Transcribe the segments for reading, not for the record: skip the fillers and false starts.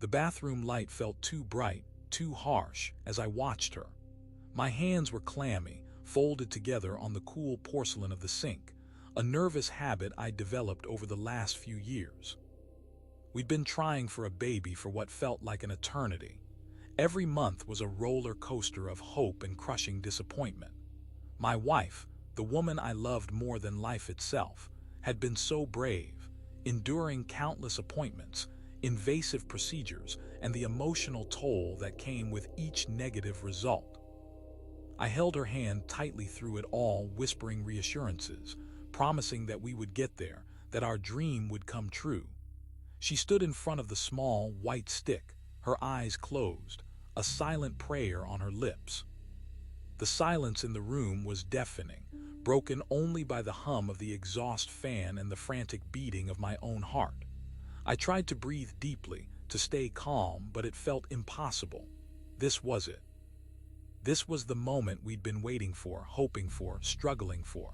The bathroom light felt too bright, too harsh, as I watched her. My hands were clammy, folded together on the cool porcelain of the sink, a nervous habit I developed over the last few years. We'd been trying for a baby for what felt like an eternity. Every month was a roller coaster of hope and crushing disappointment. My wife, the woman I loved more than life itself, had been so brave, enduring countless appointments, invasive procedures, and the emotional toll that came with each negative result. I held her hand tightly through it all, whispering reassurances, promising that we would get there, that our dream would come true. She stood in front of the small, white stick, her eyes closed, a silent prayer on her lips. The silence in the room was deafening, broken only by the hum of the exhaust fan and the frantic beating of my own heart. I tried to breathe deeply, to stay calm, but it felt impossible. This was it. This was the moment we'd been waiting for, hoping for, struggling for.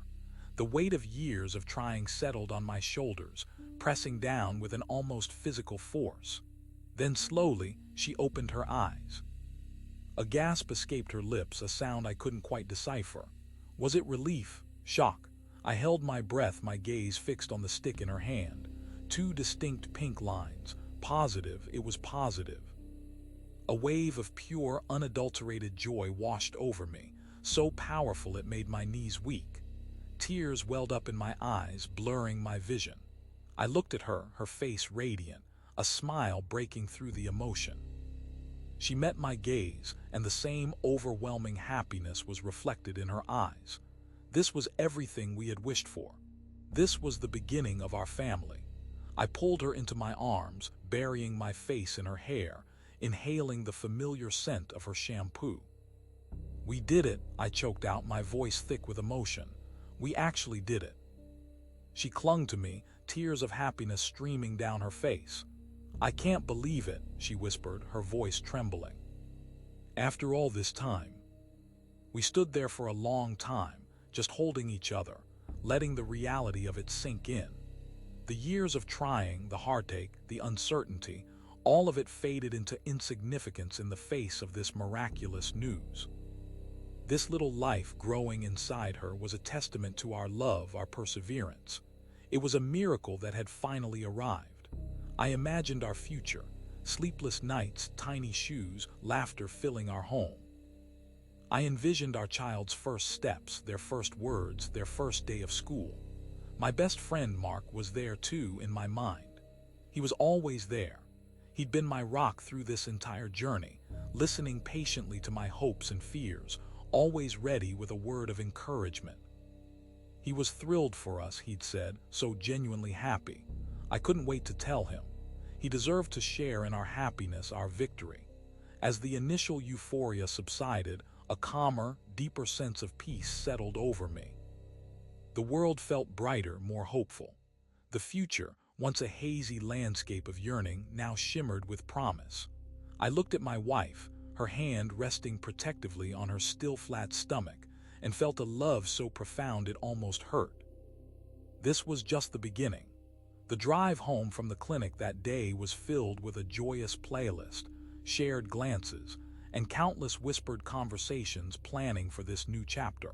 The weight of years of trying settled on my shoulders, pressing down with an almost physical force. Then slowly, she opened her eyes. A gasp escaped her lips, a sound I couldn't quite decipher. Was it relief? Shock? I held my breath, my gaze fixed on the stick in her hand. Two distinct pink lines. Positive, it was positive. A wave of pure, unadulterated joy washed over me, so powerful it made my knees weak. Tears welled up in my eyes, blurring my vision. I looked at her, her face radiant, a smile breaking through the emotion. She met my gaze, and the same overwhelming happiness was reflected in her eyes. This was everything we had wished for. This was the beginning of our family. I pulled her into my arms, burying my face in her hair, inhaling the familiar scent of her shampoo. "We did it," I choked out, my voice thick with emotion. "We actually did it." She clung to me, tears of happiness streaming down her face. "I can't believe it," she whispered, her voice trembling. "After all this time." We stood there for a long time, just holding each other, letting the reality of it sink in. The years of trying, the heartache, the uncertainty, all of it faded into insignificance in the face of this miraculous news. This little life growing inside her was a testament to our love, our perseverance. It was a miracle that had finally arrived. I imagined our future, sleepless nights, tiny shoes, laughter filling our home. I envisioned our child's first steps, their first words, their first day of school. My best friend Mark was there too in my mind. He was always there. He'd been my rock through this entire journey, listening patiently to my hopes and fears, always ready with a word of encouragement. He was thrilled for us, he'd said, so genuinely happy. I couldn't wait to tell him. He deserved to share in our happiness, our victory. As the initial euphoria subsided, a calmer, deeper sense of peace settled over me. The world felt brighter, more hopeful. The future, once a hazy landscape of yearning, now shimmered with promise. I looked at my wife, her hand resting protectively on her still flat stomach, and felt a love so profound it almost hurt. This was just the beginning. The drive home from the clinic that day was filled with a joyous playlist, shared glances, and countless whispered conversations planning for this new chapter.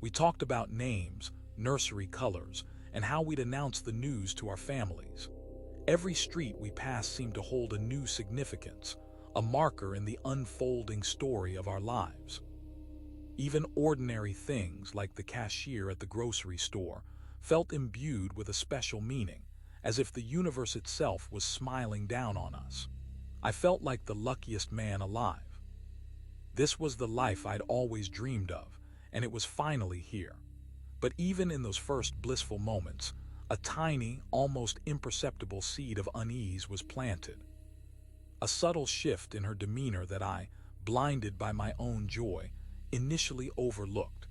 We talked about names, nursery colors, and how we'd announce the news to our families. Every street we passed seemed to hold a new significance, a marker in the unfolding story of our lives. Even ordinary things like the cashier at the grocery store felt imbued with a special meaning, as if the universe itself was smiling down on us. I felt like the luckiest man alive. This was the life I'd always dreamed of, and it was finally here. But even in those first blissful moments, a tiny, almost imperceptible seed of unease was planted. A subtle shift in her demeanor that I, blinded by my own joy, initially overlooked.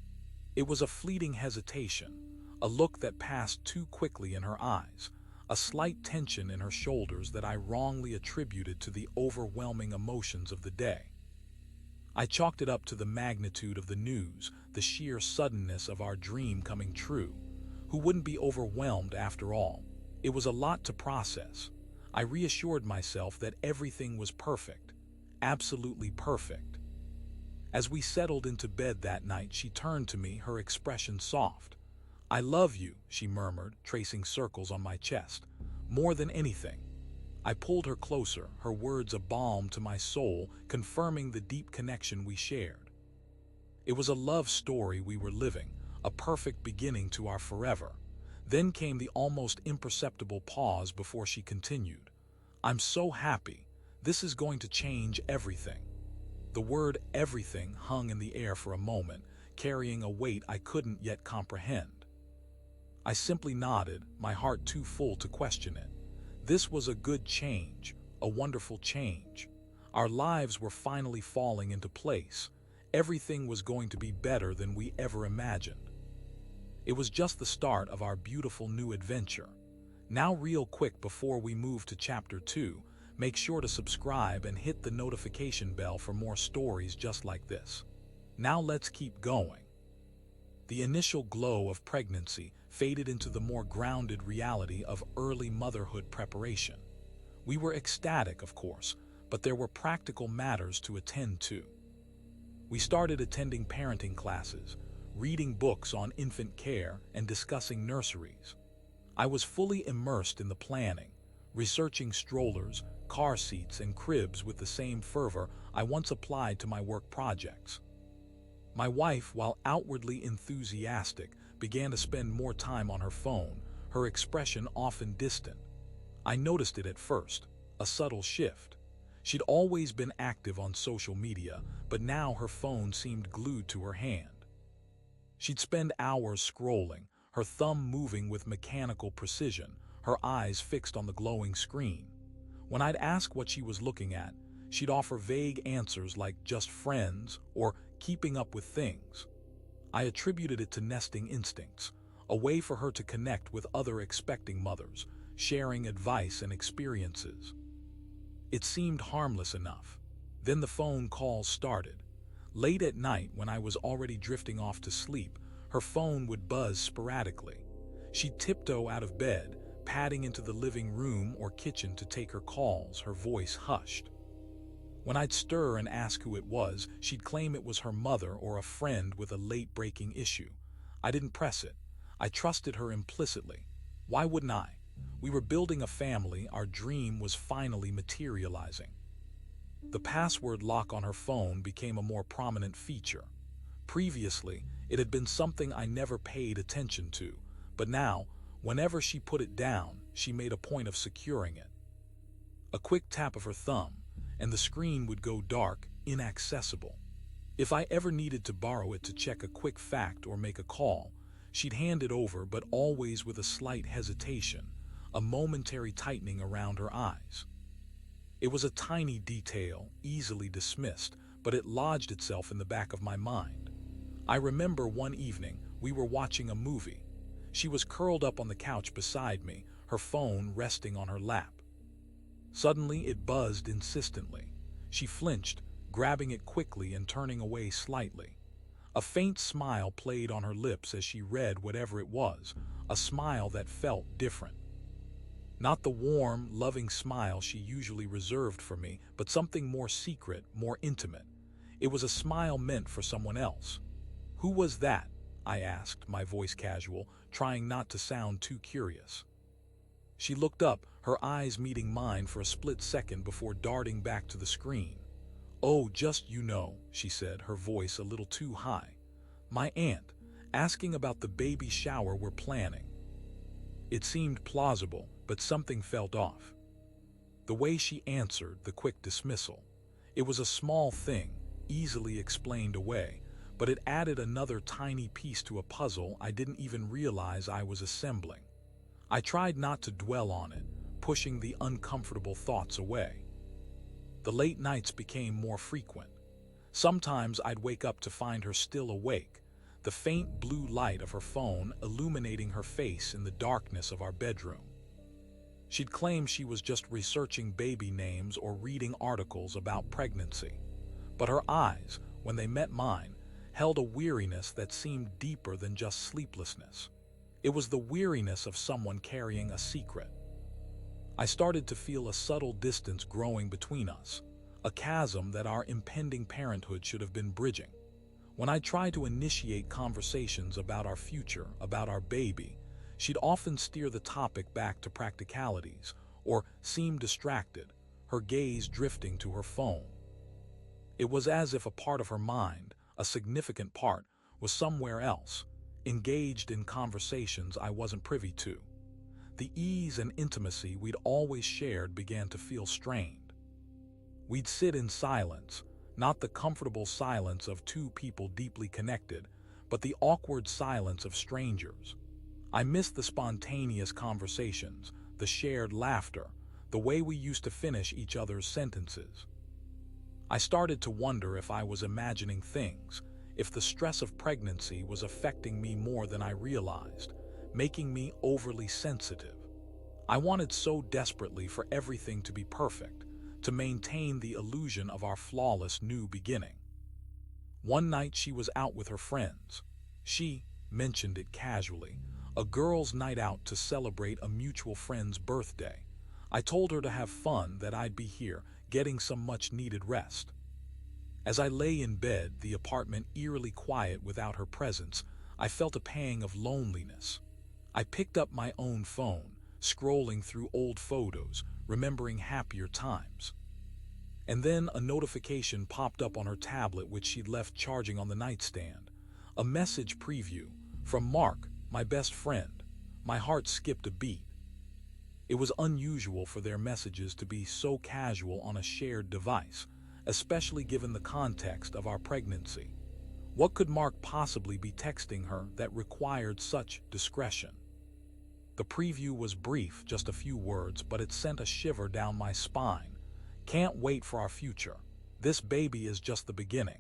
It was a fleeting hesitation, a look that passed too quickly in her eyes, a slight tension in her shoulders that I wrongly attributed to the overwhelming emotions of the day. I chalked it up to the magnitude of the news, the sheer suddenness of our dream coming true. Who wouldn't be overwhelmed after all? It was a lot to process. I reassured myself that everything was perfect, absolutely perfect. As we settled into bed that night, she turned to me, her expression soft. "I love you," she murmured, tracing circles on my chest. "More than anything." I pulled her closer, her words a balm to my soul, confirming the deep connection we shared. It was a love story we were living, a perfect beginning to our forever. Then came the almost imperceptible pause before she continued. "I'm so happy. This is going to change everything." The word everything hung in the air for a moment, carrying a weight I couldn't yet comprehend. I simply nodded, my heart too full to question it. This was a good change, a wonderful change. Our lives were finally falling into place. Everything was going to be better than we ever imagined. It was just the start of our beautiful new adventure. Now, real quick before we move to Chapter 2, make sure to subscribe and hit the notification bell for more stories just like this. Now let's keep going. The initial glow of pregnancy faded into the more grounded reality of early motherhood preparation. We were ecstatic, of course, but there were practical matters to attend to. We started attending parenting classes, reading books on infant care, and discussing nurseries. I was fully immersed in the planning, researching strollers, car seats, and cribs with the same fervor I once applied to my work projects. My wife, while outwardly enthusiastic, began to spend more time on her phone, her expression often distant. I noticed it at first, a subtle shift. She'd always been active on social media, but now her phone seemed glued to her hand. She'd spend hours scrolling, her thumb moving with mechanical precision, her eyes fixed on the glowing screen. When I'd ask what she was looking at, she'd offer vague answers like just friends or keeping up with things. I attributed it to nesting instincts, a way for her to connect with other expecting mothers, sharing advice and experiences. It seemed harmless enough. Then the phone calls started. Late at night, when I was already drifting off to sleep, her phone would buzz sporadically. She'd tiptoe out of bed, padding into the living room or kitchen to take her calls, her voice hushed. When I'd stir and ask who it was, she'd claim it was her mother or a friend with a late-breaking issue. I didn't press it. I trusted her implicitly. Why wouldn't I? We were building a family, our dream was finally materializing. The password lock on her phone became a more prominent feature. Previously, it had been something I never paid attention to, but now, whenever she put it down, she made a point of securing it. A quick tap of her thumb, and the screen would go dark, inaccessible. If I ever needed to borrow it to check a quick fact or make a call, she'd hand it over, but always with a slight hesitation, a momentary tightening around her eyes. It was a tiny detail, easily dismissed, but it lodged itself in the back of my mind. I remember one evening, we were watching a movie. She was curled up on the couch beside me, her phone resting on her lap. Suddenly, it buzzed insistently. She flinched, grabbing it quickly and turning away slightly. A faint smile played on her lips as she read whatever it was, a smile that felt different. Not the warm, loving smile she usually reserved for me, but something more secret, more intimate. It was a smile meant for someone else. "Who was that?" I asked, my voice casual, trying not to sound too curious. She looked up, her eyes meeting mine for a split second before darting back to the screen. "Oh, just she said, her voice a little too high. "My aunt, asking about the baby shower we're planning." It seemed plausible, but something felt off. The way she answered, the quick dismissal. It was a small thing, easily explained away, but it added another tiny piece to a puzzle I didn't even realize I was assembling. I tried not to dwell on it, pushing the uncomfortable thoughts away. The late nights became more frequent. Sometimes I'd wake up to find her still awake, the faint blue light of her phone illuminating her face in the darkness of our bedroom. She'd claim she was just researching baby names or reading articles about pregnancy. But her eyes, when they met mine, held a weariness that seemed deeper than just sleeplessness. It was the weariness of someone carrying a secret. I started to feel a subtle distance growing between us, a chasm that our impending parenthood should have been bridging. When I tried to initiate conversations about our future, about our baby, she'd often steer the topic back to practicalities or seem distracted, her gaze drifting to her phone. It was as if a part of her mind, a significant part, was somewhere else, engaged in conversations I wasn't privy to. The ease and intimacy we'd always shared began to feel strained. We'd sit in silence, not the comfortable silence of two people deeply connected, but the awkward silence of strangers. I missed the spontaneous conversations, the shared laughter, the way we used to finish each other's sentences. I started to wonder if I was imagining things, if the stress of pregnancy was affecting me more than I realized, making me overly sensitive. I wanted so desperately for everything to be perfect, to maintain the illusion of our flawless new beginning. One night she was out with her friends. She mentioned it casually, a girls' night out to celebrate a mutual friend's birthday. I told her to have fun, that I'd be here, getting some much-needed rest. As I lay in bed, the apartment eerily quiet without her presence, I felt a pang of loneliness. I picked up my own phone, scrolling through old photos, remembering happier times. And then a notification popped up on her tablet which she'd left charging on the nightstand. A message preview from Mark, my best friend. My heart skipped a beat. It was unusual for their messages to be so casual on a shared device, especially given the context of our pregnancy. What could Mark possibly be texting her that required such discretion? The preview was brief, just a few words, but it sent a shiver down my spine. Can't wait for our future. This baby is just the beginning.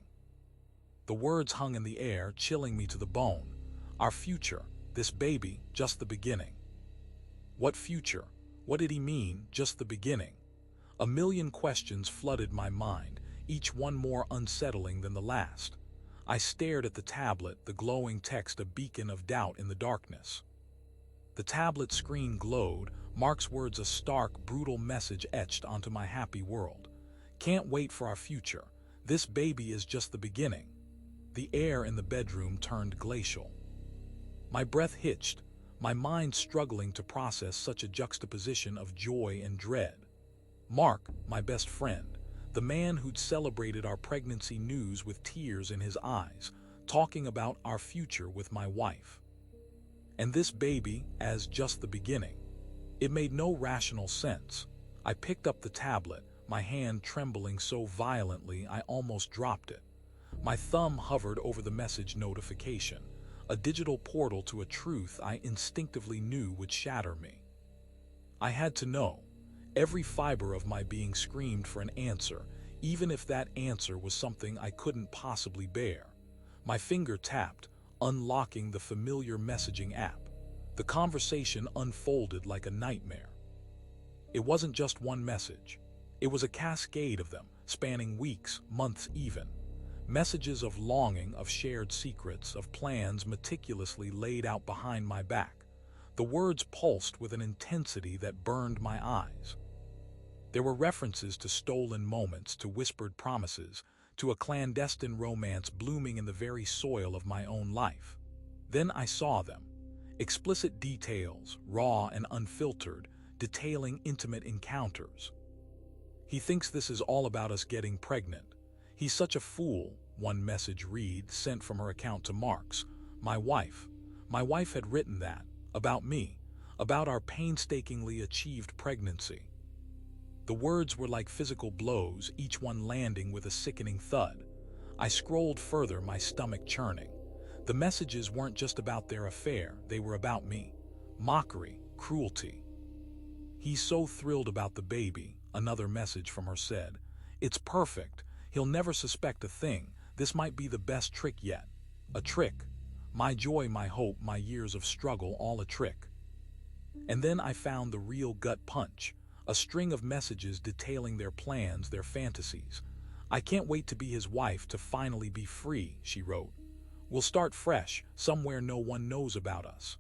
The words hung in the air, chilling me to the bone. Our future, this baby, just the beginning. What future? What did he mean, just the beginning? A million questions flooded my mind, each one more unsettling than the last. I stared at the tablet, the glowing text a beacon of doubt in the darkness. The tablet screen glowed, Mark's words a stark, brutal message etched onto my happy world. Can't wait for our future. This baby is just the beginning. The air in the bedroom turned glacial. My breath hitched, my mind struggling to process such a juxtaposition of joy and dread. Mark, my best friend, the man who'd celebrated our pregnancy news with tears in his eyes, talking about our future with my wife. And this baby as just the beginning. It made no rational sense. I picked up the tablet, my hand trembling so violently I almost dropped it. My thumb hovered over the message notification, a digital portal to a truth I instinctively knew would shatter me. I had to know. Every fiber of my being screamed for an answer, even if that answer was something I couldn't possibly bear. My finger tapped, unlocking the familiar messaging app. The conversation unfolded like a nightmare. It wasn't just one message. It was a cascade of them, spanning weeks, months even. Messages of longing, of shared secrets, of plans meticulously laid out behind my back. The words pulsed with an intensity that burned my eyes. There were references to stolen moments, to whispered promises, to a clandestine romance blooming in the very soil of my own life. Then I saw them. Explicit details, raw and unfiltered, detailing intimate encounters. He thinks this is all about us getting pregnant. He's such a fool, one message read, sent from her account to Mark's. My wife. My wife had written that, about me, about our painstakingly achieved pregnancy. The words were like physical blows, each one landing with a sickening thud. I scrolled further, my stomach churning. The messages weren't just about their affair, they were about me. Mockery, cruelty. He's so thrilled about the baby, another message from her said. It's perfect. He'll never suspect a thing. This might be the best trick yet. A trick. My joy, my hope, my years of struggle, all a trick. And then I found the real gut punch. A string of messages detailing their plans, their fantasies. I can't wait to be his wife, to finally be free, she wrote. We'll start fresh, somewhere no one knows about us.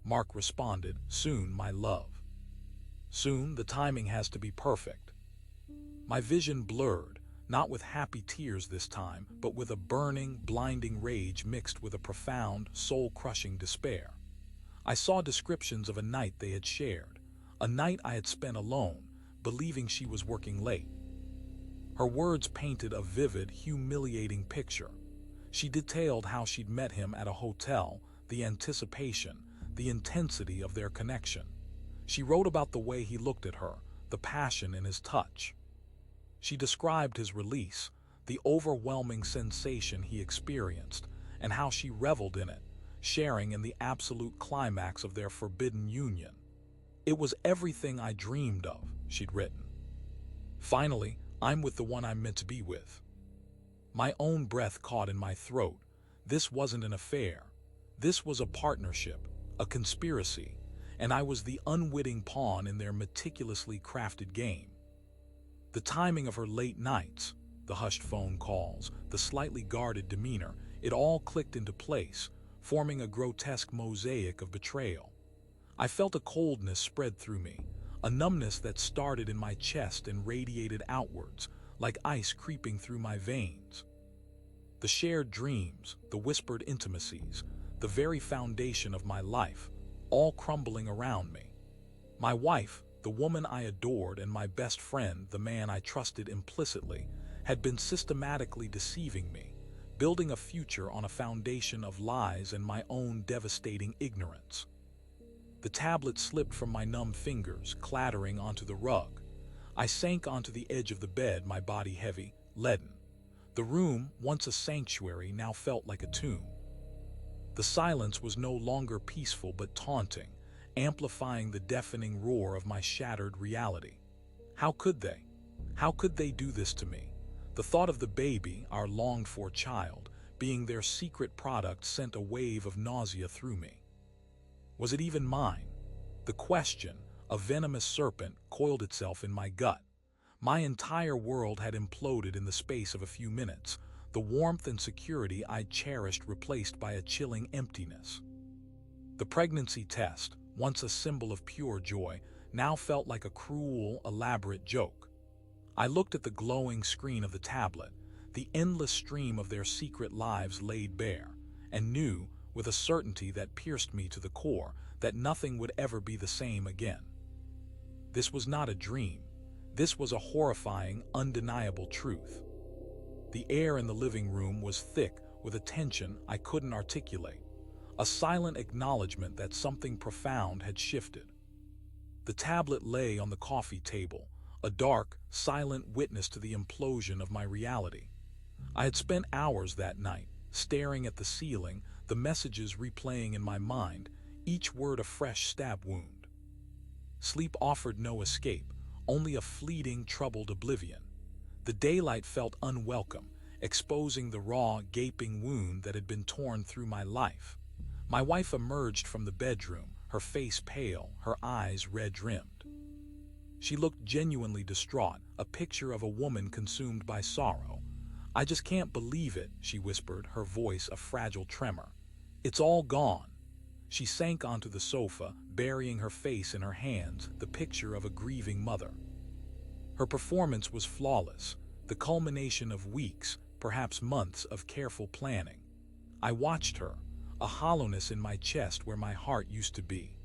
Mark responded, soon, my love. Soon, the timing has to be perfect. My vision blurred, not with happy tears this time, but with a burning, blinding rage mixed with a profound, soul-crushing despair. I saw descriptions of a night they had shared, a night I had spent alone, believing she was working late. Her words painted a vivid, humiliating picture. She detailed how she'd met him at a hotel, the anticipation, the intensity of their connection. She wrote about the way he looked at her, the passion in his touch. She described his release, the overwhelming sensation he experienced, and how she reveled in it, sharing in the absolute climax of their forbidden union. It was everything I dreamed of, she'd written. Finally, I'm with the one I'm meant to be with. My own breath caught in my throat. This wasn't an affair. This was a partnership, a conspiracy, and I was the unwitting pawn in their meticulously crafted game. The timing of her late nights, the hushed phone calls, the slightly guarded demeanor, it all clicked into place, forming a grotesque mosaic of betrayal. I felt a coldness spread through me, a numbness that started in my chest and radiated outwards, like ice creeping through my veins. The shared dreams, the whispered intimacies, the very foundation of my life, all crumbling around me. My wife, the woman I adored, and my best friend, the man I trusted implicitly, had been systematically deceiving me, building a future on a foundation of lies and my own devastating ignorance. The tablet slipped from my numb fingers, clattering onto the rug. I sank onto the edge of the bed, my body heavy, leaden. The room, once a sanctuary, now felt like a tomb. The silence was no longer peaceful but taunting, amplifying the deafening roar of my shattered reality. How could they? How could they do this to me? The thought of the baby, our longed-for child, being their secret product sent a wave of nausea through me. Was it even mine? The question, a venomous serpent, coiled itself in my gut. My entire world had imploded in the space of a few minutes, the warmth and security I'd cherished replaced by a chilling emptiness. The pregnancy test, once a symbol of pure joy, now felt like a cruel, elaborate joke. I looked at the glowing screen of the tablet, the endless stream of their secret lives laid bare, and knew, with a certainty that pierced me to the core, that nothing would ever be the same again. This was not a dream. This was a horrifying, undeniable truth. The air in the living room was thick with a tension I couldn't articulate, a silent acknowledgement that something profound had shifted. The tablet lay on the coffee table, a dark, silent witness to the implosion of my reality. I had spent hours that night, staring at the ceiling, the messages replaying in my mind, each word a fresh stab wound. Sleep offered no escape, only a fleeting, troubled oblivion. The daylight felt unwelcome, exposing the raw, gaping wound that had been torn through my life. My wife emerged from the bedroom, her face pale, her eyes red-rimmed. She looked genuinely distraught, a picture of a woman consumed by sorrow. "I just can't believe it," she whispered, her voice a fragile tremor. "It's all gone." She sank onto the sofa, burying her face in her hands, the picture of a grieving mother. Her performance was flawless, the culmination of weeks, perhaps months, of careful planning. I watched her, a hollowness in my chest where my heart used to be.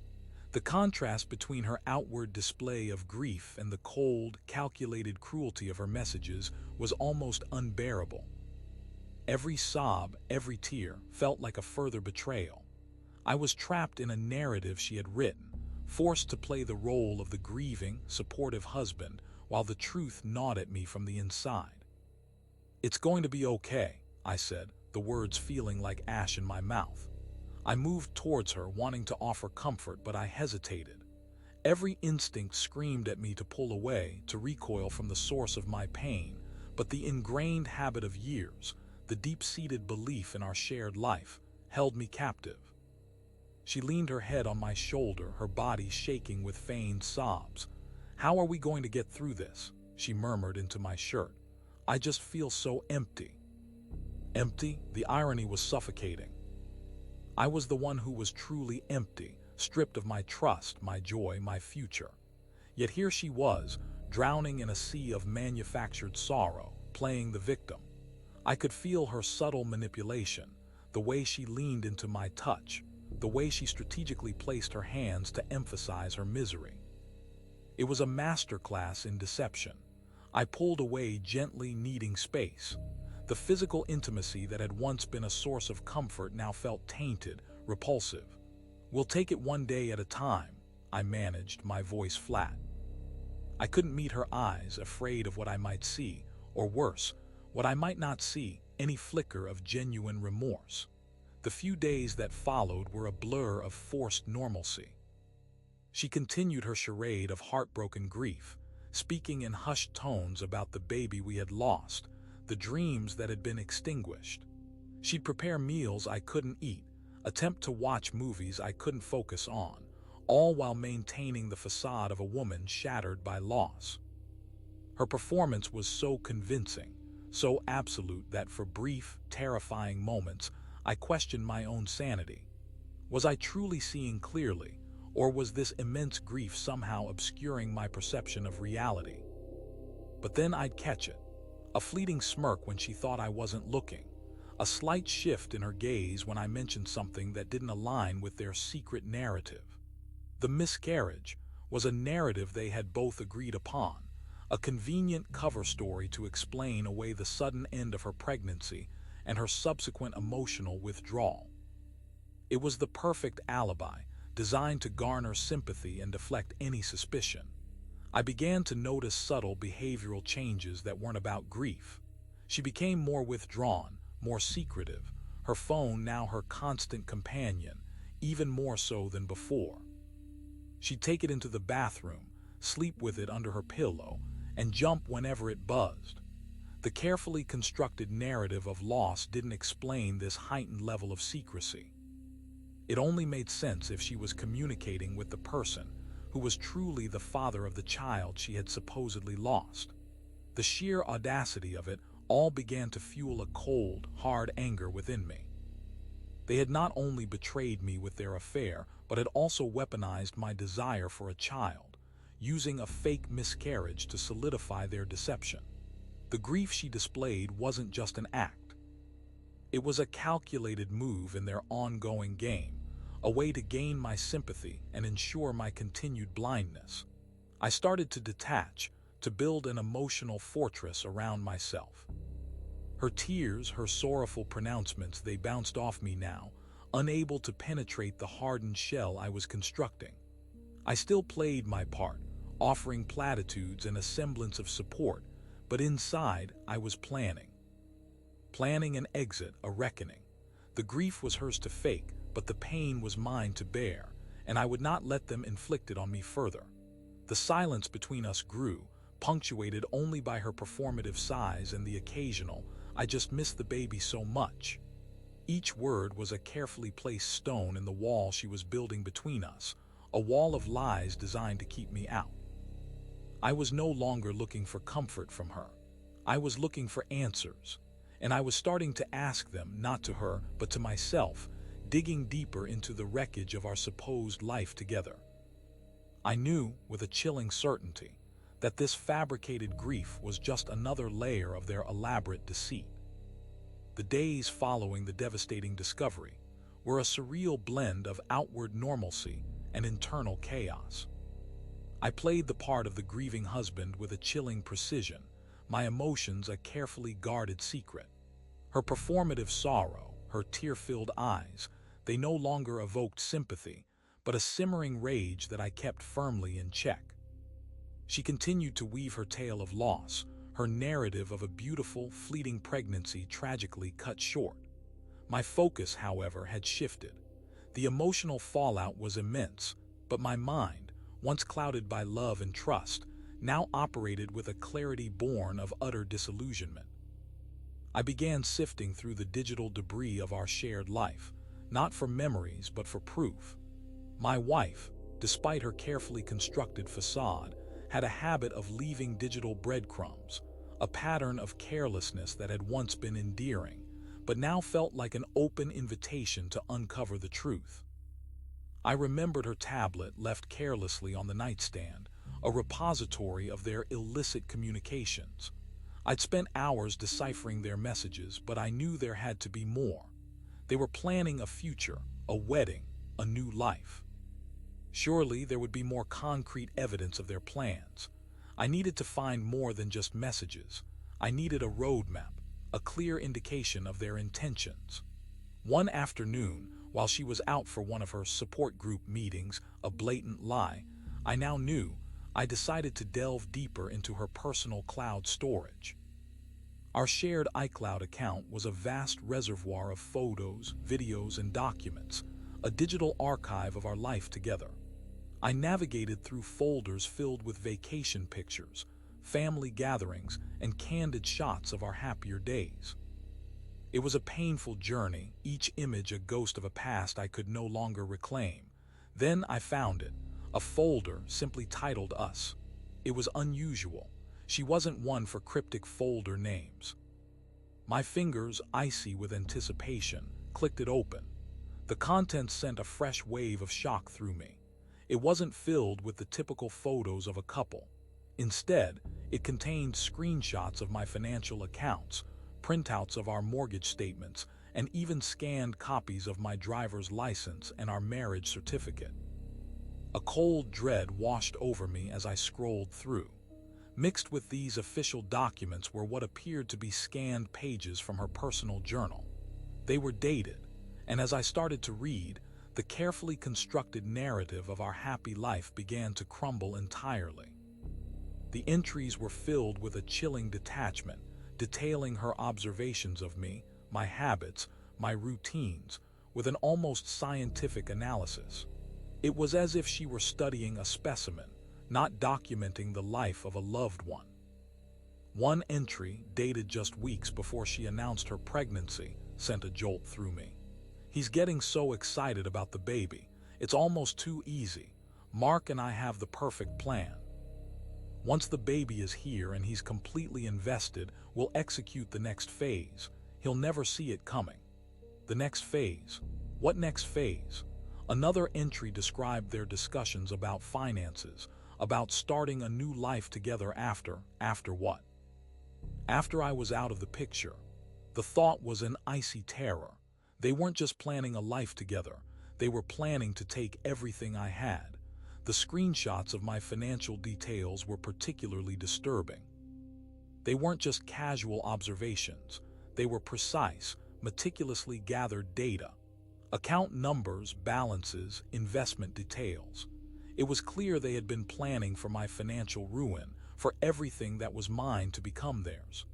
The contrast between her outward display of grief and the cold, calculated cruelty of her messages was almost unbearable. Every sob, every tear, felt like a further betrayal. I was trapped in a narrative she had written, forced to play the role of the grieving, supportive husband, while the truth gnawed at me from the inside. "It's going to be okay," I said, the words feeling like ash in my mouth. I moved towards her, wanting to offer comfort, but I hesitated. Every instinct screamed at me to pull away, to recoil from the source of my pain, but the ingrained habit of years, the deep-seated belief in our shared life, held me captive. She leaned her head on my shoulder, her body shaking with feigned sobs. "How are we going to get through this?" she murmured into my shirt. "I just feel so empty." Empty? The irony was suffocating. I was the one who was truly empty, stripped of my trust, my joy, my future. Yet here she was, drowning in a sea of manufactured sorrow, playing the victim. I could feel her subtle manipulation, the way she leaned into my touch, the way she strategically placed her hands to emphasize her misery. It was a masterclass in deception. I pulled away, gently needing space. The physical intimacy that had once been a source of comfort now felt tainted, repulsive. "We'll take it one day at a time," I managed, my voice flat. I couldn't meet her eyes, afraid of what I might see, or worse, what I might not see, any flicker of genuine remorse. The few days that followed were a blur of forced normalcy. She continued her charade of heartbroken grief, speaking in hushed tones about the baby we had lost, the dreams that had been extinguished. She'd prepare meals I couldn't eat, attempt to watch movies I couldn't focus on, all while maintaining the facade of a woman shattered by loss. Her performance was so convincing, so absolute that for brief, terrifying moments, I questioned my own sanity. Was I truly seeing clearly, or was this immense grief somehow obscuring my perception of reality? But then I'd catch it, a fleeting smirk when she thought I wasn't looking, a slight shift in her gaze when I mentioned something that didn't align with their secret narrative. The miscarriage was a narrative they had both agreed upon, a convenient cover story to explain away the sudden end of her pregnancy and her subsequent emotional withdrawal. It was the perfect alibi, designed to garner sympathy and deflect any suspicion. I began to notice subtle behavioral changes that weren't about grief. She became more withdrawn, more secretive, her phone now her constant companion, even more so than before. She'd take it into the bathroom, sleep with it under her pillow, and jump whenever it buzzed. The carefully constructed narrative of loss didn't explain this heightened level of secrecy. It only made sense if she was communicating with the person who was truly the father of the child she had supposedly lost. The sheer audacity of it all began to fuel a cold, hard anger within me. They had not only betrayed me with their affair, but had also weaponized my desire for a child, using a fake miscarriage to solidify their deception. The grief she displayed wasn't just an act. It was a calculated move in their ongoing game, a way to gain my sympathy and ensure my continued blindness. I started to detach, to build an emotional fortress around myself. Her tears, her sorrowful pronouncements, they bounced off me now, unable to penetrate the hardened shell I was constructing. I still played my part, offering platitudes and a semblance of support, but inside I was planning. Planning an exit, a reckoning. The grief was hers to fake, but the pain was mine to bear, and I would not let them inflict it on me further. The silence between us grew, punctuated only by her performative sighs and the occasional, "I just miss the baby so much." Each word was a carefully placed stone in the wall she was building between us, a wall of lies designed to keep me out. I was no longer looking for comfort from her. I was looking for answers, and I was starting to ask them, not to her, but to myself, digging deeper into the wreckage of our supposed life together. I knew, with a chilling certainty, that this fabricated grief was just another layer of their elaborate deceit. The days following the devastating discovery were a surreal blend of outward normalcy and internal chaos. I played the part of the grieving husband with a chilling precision, my emotions a carefully guarded secret. Her performative sorrow, her tear-filled eyes, they no longer evoked sympathy, but a simmering rage that I kept firmly in check. She continued to weave her tale of loss, her narrative of a beautiful, fleeting pregnancy tragically cut short. My focus, however, had shifted. The emotional fallout was immense, but my mind, once clouded by love and trust, now operated with a clarity born of utter disillusionment. I began sifting through the digital debris of our shared life, not for memories but for proof. My wife, despite her carefully constructed facade, had a habit of leaving digital breadcrumbs, a pattern of carelessness that had once been endearing, but now felt like an open invitation to uncover the truth. I remembered her tablet left carelessly on the nightstand, a repository of their illicit communications. I'd spent hours deciphering their messages, but I knew there had to be more. They were planning a future, a wedding, a new life. Surely there would be more concrete evidence of their plans. I needed to find more than just messages. I needed a roadmap, a clear indication of their intentions. One afternoon, while she was out for one of her support group meetings, a blatant lie, I now knew, I decided to delve deeper into her personal cloud storage. Our shared iCloud account was a vast reservoir of photos, videos, and documents, a digital archive of our life together. I navigated through folders filled with vacation pictures, family gatherings, and candid shots of our happier days. It was a painful journey, each image a ghost of a past I could no longer reclaim. Then I found it, a folder simply titled Us. It was unusual. She wasn't one for cryptic folder names. My fingers, icy with anticipation, clicked it open. The contents sent a fresh wave of shock through me. It wasn't filled with the typical photos of a couple. Instead, it contained screenshots of my financial accounts, printouts of our mortgage statements, and even scanned copies of my driver's license and our marriage certificate. A cold dread washed over me as I scrolled through. Mixed with these official documents were what appeared to be scanned pages from her personal journal. They were dated, and as I started to read, the carefully constructed narrative of our happy life began to crumble entirely. The entries were filled with a chilling detachment, detailing her observations of me, my habits, my routines, with an almost scientific analysis. It was as if she were studying a specimen, not documenting the life of a loved one. One entry, dated just weeks before she announced her pregnancy, sent a jolt through me. "He's getting so excited about the baby. It's almost too easy. Mark and I have the perfect plan. Once the baby is here and he's completely invested, we'll execute the next phase. He'll never see it coming." The next phase? What next phase? Another entry described their discussions about finances, about starting a new life together after what? After I was out of the picture. The thought was an icy terror. They weren't just planning a life together, they were planning to take everything I had. The screenshots of my financial details were particularly disturbing. They weren't just casual observations, they were precise, meticulously gathered data. Account numbers, balances, investment details. It was clear they had been planning for my financial ruin, for everything that was mine to become theirs.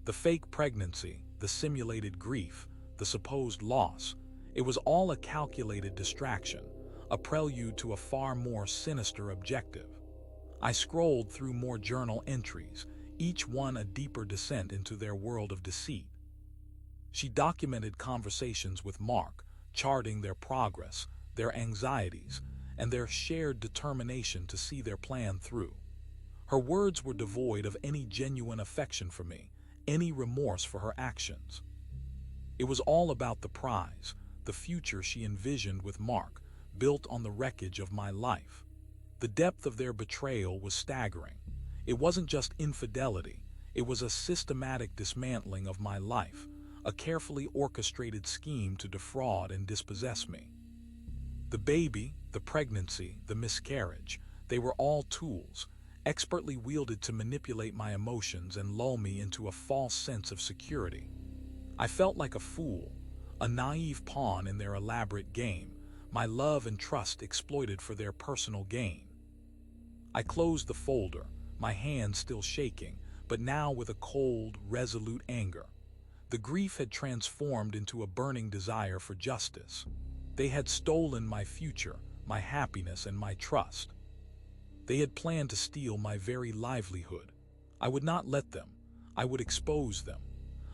The fake pregnancy, the simulated grief, the supposed loss, it was all a calculated distraction, a prelude to a far more sinister objective. I scrolled through more journal entries, each one a deeper descent into their world of deceit. She documented conversations with Mark, charting their progress, their anxieties, and their shared determination to see their plan through. Her words were devoid of any genuine affection for me, any remorse for her actions. It was all about the prize, the future she envisioned with Mark, built on the wreckage of my life. The depth of their betrayal was staggering. It wasn't just infidelity, it was a systematic dismantling of my life, a carefully orchestrated scheme to defraud and dispossess me. The baby, the pregnancy, the miscarriage, they were all tools, expertly wielded to manipulate my emotions and lull me into a false sense of security. I felt like a fool, a naive pawn in their elaborate game, my love and trust exploited for their personal gain. I closed the folder, my hands still shaking, but now with a cold, resolute anger. The grief had transformed into a burning desire for justice. They had stolen my future, my happiness, and my trust. They had planned to steal my very livelihood. I would not let them. I would expose them.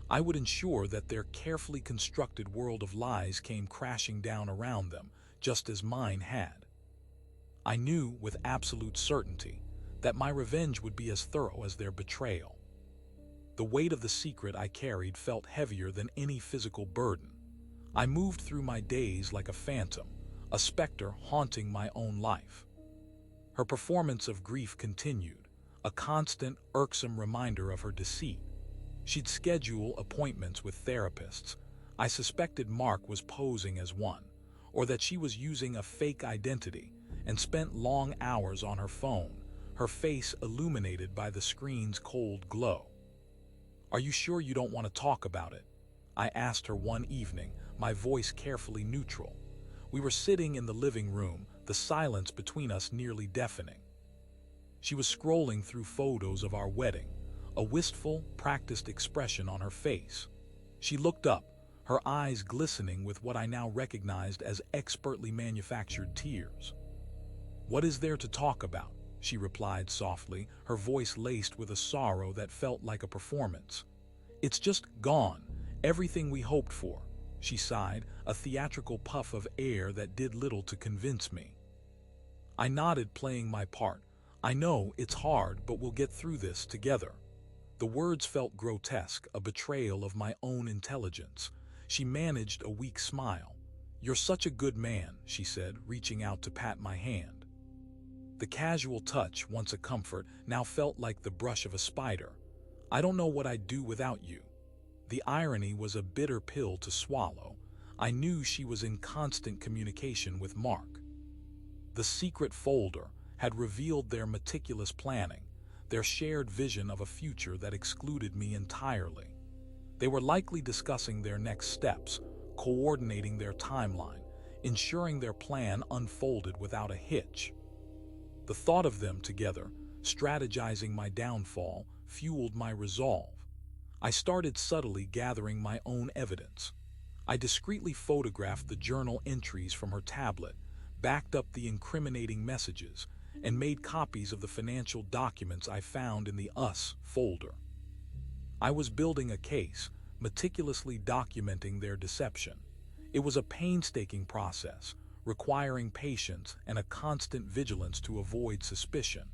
I would ensure that their carefully constructed world of lies came crashing down around them, just as mine had. I knew with absolute certainty that my revenge would be as thorough as their betrayal. The weight of the secret I carried felt heavier than any physical burden. I moved through my days like a phantom, a specter haunting my own life. Her performance of grief continued, a constant, irksome reminder of her deceit. She'd schedule appointments with therapists. I suspected Mark was posing as one, or that she was using a fake identity, and spent long hours on her phone, her face illuminated by the screen's cold glow. "Are you sure you don't want to talk about it?" I asked her one evening, my voice carefully neutral. We were sitting in the living room, the silence between us nearly deafening. She was scrolling through photos of our wedding, a wistful, practiced expression on her face. She looked up, her eyes glistening with what I now recognized as expertly manufactured tears. "What is there to talk about?" she replied softly, her voice laced with a sorrow that felt like a performance. "It's just gone, everything we hoped for," she sighed, a theatrical puff of air that did little to convince me. I nodded, playing my part. "I know, it's hard, but we'll get through this together." The words felt grotesque, a betrayal of my own intelligence. She managed a weak smile. "You're such a good man," she said, reaching out to pat my hand. The casual touch, once a comfort, now felt like the brush of a spider. "I don't know what I'd do without you." The irony was a bitter pill to swallow. I knew she was in constant communication with Mark. The secret folder had revealed their meticulous planning, their shared vision of a future that excluded me entirely. They were likely discussing their next steps, coordinating their timeline, ensuring their plan unfolded without a hitch. The thought of them together, strategizing my downfall, fueled my resolve. I started subtly gathering my own evidence. I discreetly photographed the journal entries from her tablet, backed up the incriminating messages, and made copies of the financial documents I found in the Us folder. I was building a case, meticulously documenting their deception. It was a painstaking process, requiring patience and a constant vigilance to avoid suspicion.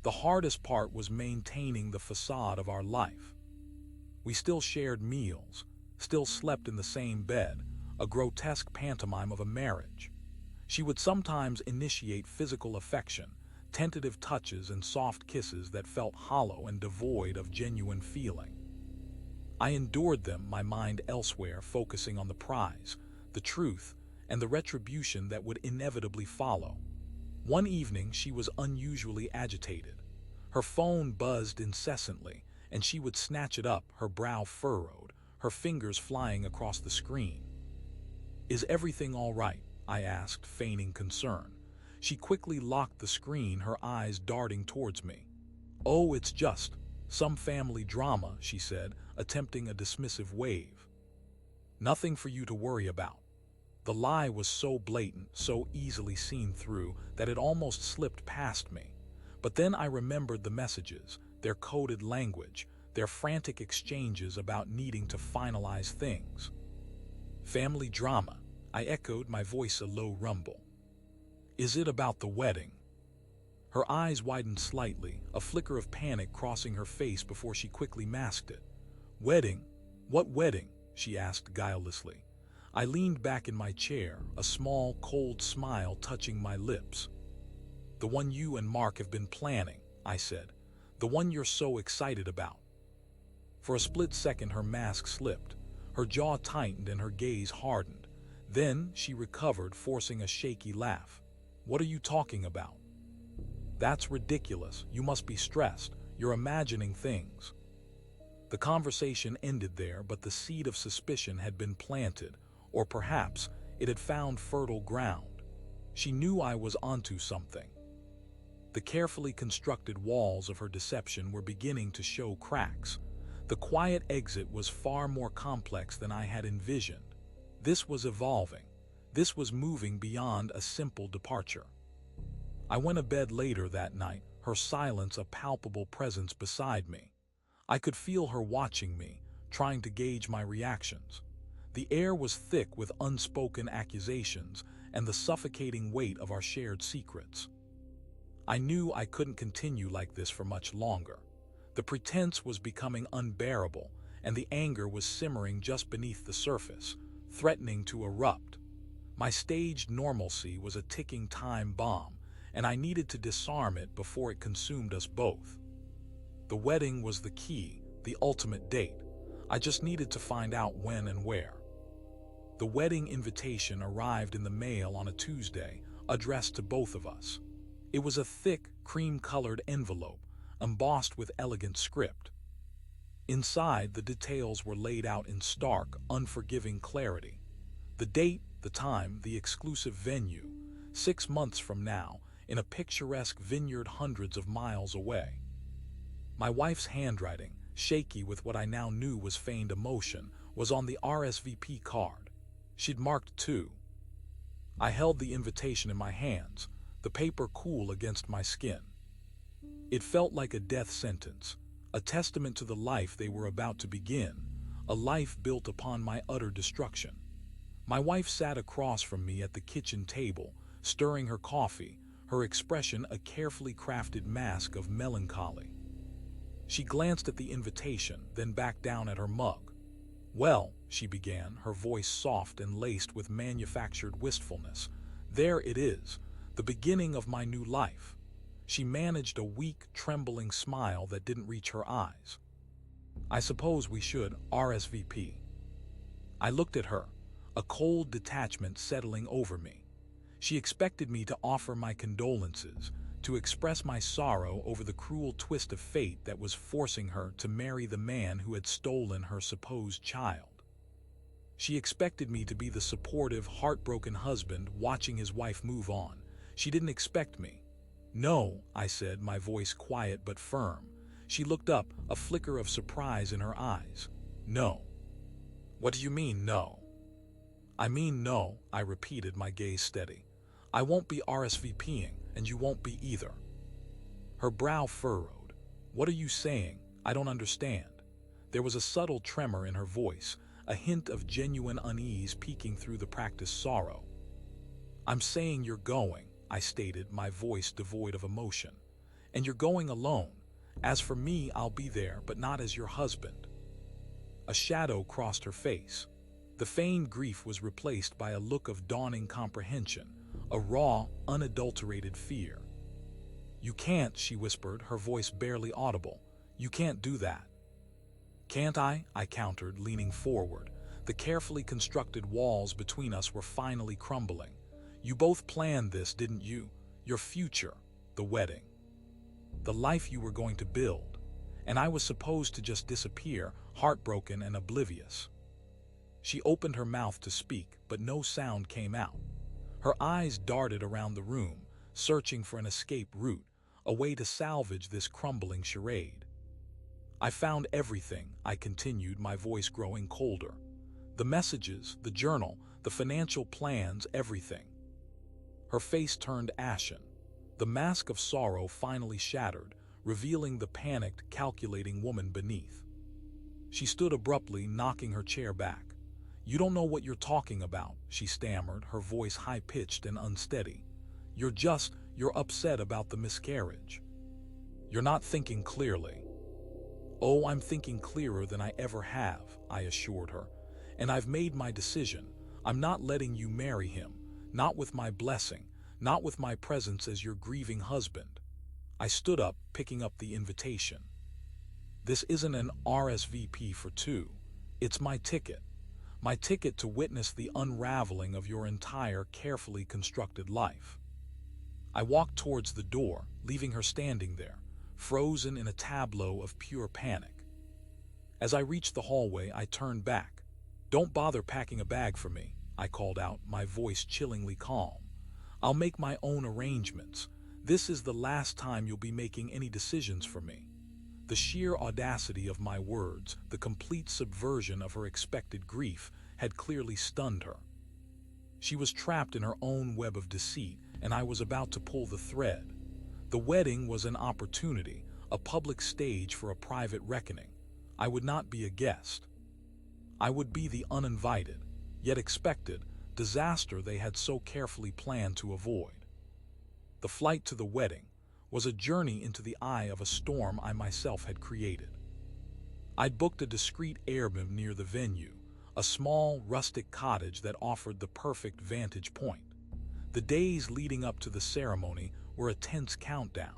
The hardest part was maintaining the facade of our life. We still shared meals, still slept in the same bed, a grotesque pantomime of a marriage. She would sometimes initiate physical affection, tentative touches and soft kisses that felt hollow and devoid of genuine feeling. I endured them, my mind elsewhere, focusing on the prize, the truth, and the retribution that would inevitably follow. One evening, she was unusually agitated. Her phone buzzed incessantly, and she would snatch it up, her brow furrowed, her fingers flying across the screen. "Is everything all right?" I asked, feigning concern. She quickly locked the screen, her eyes darting towards me. "Oh, it's just some family drama," she said, attempting a dismissive wave. "Nothing for you to worry about." The lie was so blatant, so easily seen through, that it almost slipped past me. But then I remembered the messages, their coded language, their frantic exchanges about needing to finalize things. "Family drama," I echoed, my voice a low rumble. "Is it about the wedding?" Her eyes widened slightly, a flicker of panic crossing her face before she quickly masked it. "Wedding? What wedding?" she asked guilelessly. I leaned back in my chair, a small, cold smile touching my lips. "The one you and Mark have been planning," I said. "The one you're so excited about." For a split second her mask slipped, her jaw tightened and her gaze hardened. Then she recovered, forcing a shaky laugh. "What are you talking about?" "That's ridiculous. You must be stressed. You're imagining things." The conversation ended there, but the seed of suspicion had been planted, or perhaps it had found fertile ground. She knew I was onto something. The carefully constructed walls of her deception were beginning to show cracks. The quiet exit was far more complex than I had envisioned. This was evolving. This was moving beyond a simple departure. I went to bed later that night, her silence a palpable presence beside me. I could feel her watching me, trying to gauge my reactions. The air was thick with unspoken accusations and the suffocating weight of our shared secrets. I knew I couldn't continue like this for much longer. The pretense was becoming unbearable, and the anger was simmering just beneath the surface, threatening to erupt. My staged normalcy was a ticking time bomb, and I needed to disarm it before it consumed us both. The wedding was the key, the ultimate date. I just needed to find out when and where. The wedding invitation arrived in the mail on a Tuesday, addressed to both of us. It was a thick, cream-colored envelope, embossed with elegant script. Inside, the details were laid out in stark, unforgiving clarity. The date, the time, the exclusive venue, 6 months from now, in a picturesque vineyard hundreds of miles away. My wife's handwriting, shaky with what I now knew was feigned emotion, was on the RSVP card. She'd marked 2. I held the invitation in my hands, the paper cool against my skin. It felt like a death sentence, a testament to the life they were about to begin, a life built upon my utter destruction. My wife sat across from me at the kitchen table, stirring her coffee, her expression a carefully crafted mask of melancholy. She glanced at the invitation, then back down at her mug. "Well," she began, her voice soft and laced with manufactured wistfulness, "there it is, the beginning of my new life." She managed a weak, trembling smile that didn't reach her eyes. "I suppose we should RSVP." I looked at her, a cold detachment settling over me. She expected me to offer my condolences, to express my sorrow over the cruel twist of fate that was forcing her to marry the man who had stolen her supposed child. She expected me to be the supportive, heartbroken husband watching his wife move on. She didn't expect me. "No," I said, my voice quiet but firm. She looked up, a flicker of surprise in her eyes. "No." "What do you mean, no?" "I mean no," I repeated, my gaze steady. "I won't be RSVPing, and you won't be either." Her brow furrowed. "What are you saying? I don't understand." There was a subtle tremor in her voice, a hint of genuine unease peeking through the practiced sorrow. "I'm saying you're going," I stated, my voice devoid of emotion. "And you're going alone. As for me, I'll be there, but not as your husband." A shadow crossed her face. The feigned grief was replaced by a look of dawning comprehension, a raw, unadulterated fear. "You can't," she whispered, her voice barely audible. "You can't do that." "Can't I?" I countered, leaning forward. The carefully constructed walls between us were finally crumbling. "You both planned this, didn't you? Your future, the wedding. The life you were going to build. And I was supposed to just disappear, heartbroken and oblivious." She opened her mouth to speak, but no sound came out. Her eyes darted around the room, searching for an escape route, a way to salvage this crumbling charade. "I found everything," I continued, my voice growing colder. "The messages, the journal, the financial plans, everything." Her face turned ashen. The mask of sorrow finally shattered, revealing the panicked, calculating woman beneath. She stood abruptly, knocking her chair back. "You don't know what you're talking about," she stammered, her voice high-pitched and unsteady. You're upset about the miscarriage. You're not thinking clearly." "Oh, I'm thinking clearer than I ever have," I assured her. "And I've made my decision. I'm not letting you marry him, not with my blessing, not with my presence as your grieving husband." I stood up, picking up the invitation. "This isn't an RSVP for 2. It's my ticket. My ticket to witness the unraveling of your entire carefully constructed life." I walked towards the door, leaving her standing there, frozen in a tableau of pure panic. As I reached the hallway, I turned back. "Don't bother packing a bag for me," I called out, my voice chillingly calm. "I'll make my own arrangements. This is the last time you'll be making any decisions for me." The sheer audacity of my words, the complete subversion of her expected grief, had clearly stunned her. She was trapped in her own web of deceit, and I was about to pull the thread. The wedding was an opportunity, a public stage for a private reckoning. I would not be a guest. I would be the uninvited, yet expected, disaster they had so carefully planned to avoid. The flight to the wedding was a journey into the eye of a storm I myself had created. I'd booked a discreet airbnb near the venue, a small, rustic cottage that offered the perfect vantage point. The days leading up to the ceremony were a tense countdown.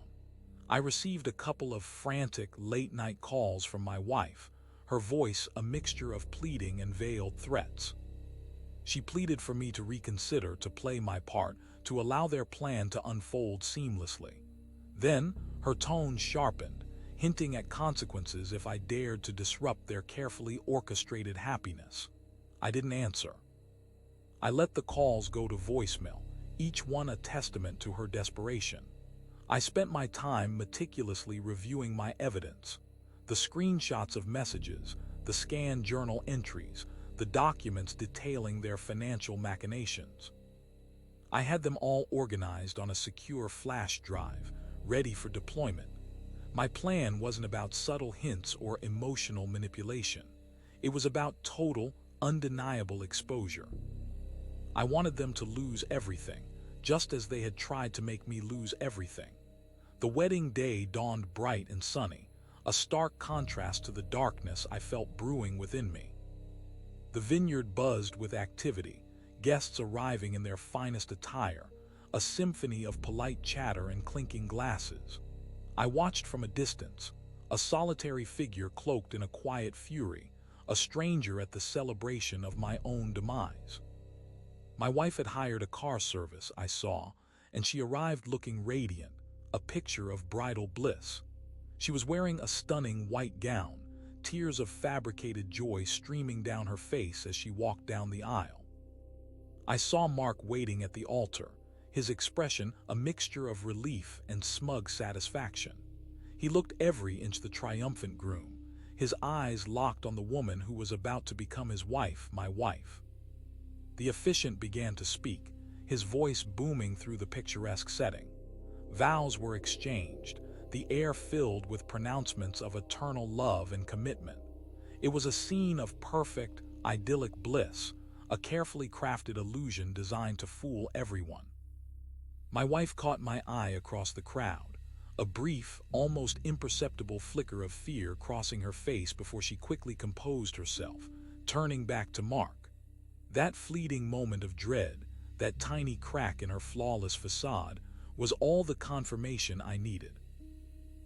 I received a couple of frantic, late-night calls from my wife, her voice a mixture of pleading and veiled threats. She pleaded for me to reconsider, to play my part, to allow their plan to unfold seamlessly. Then, her tone sharpened, hinting at consequences if I dared to disrupt their carefully orchestrated happiness. I didn't answer. I let the calls go to voicemail, each one a testament to her desperation. I spent my time meticulously reviewing my evidence, the screenshots of messages, the scanned journal entries, the documents detailing their financial machinations. I had them all organized on a secure flash drive, ready for deployment. My plan wasn't about subtle hints or emotional manipulation. It was about total, undeniable exposure. I wanted them to lose everything, just as they had tried to make me lose everything. The wedding day dawned bright and sunny, a stark contrast to the darkness I felt brewing within me. The vineyard buzzed with activity, guests arriving in their finest attire, a symphony of polite chatter and clinking glasses. I watched from a distance, a solitary figure cloaked in a quiet fury, a stranger at the celebration of my own demise. My wife had hired a car service, I saw, and she arrived looking radiant, a picture of bridal bliss. She was wearing a stunning white gown, tears of fabricated joy streaming down her face as she walked down the aisle. I saw Mark waiting at the altar, his expression a mixture of relief and smug satisfaction. He looked every inch the triumphant groom, his eyes locked on the woman who was about to become his wife, my wife. The officiant began to speak, his voice booming through the picturesque setting. Vows were exchanged, the air filled with pronouncements of eternal love and commitment. It was a scene of perfect, idyllic bliss, a carefully crafted illusion designed to fool everyone. My wife caught my eye across the crowd, a brief, almost imperceptible flicker of fear crossing her face before she quickly composed herself, turning back to Mark. That fleeting moment of dread, that tiny crack in her flawless facade, was all the confirmation I needed.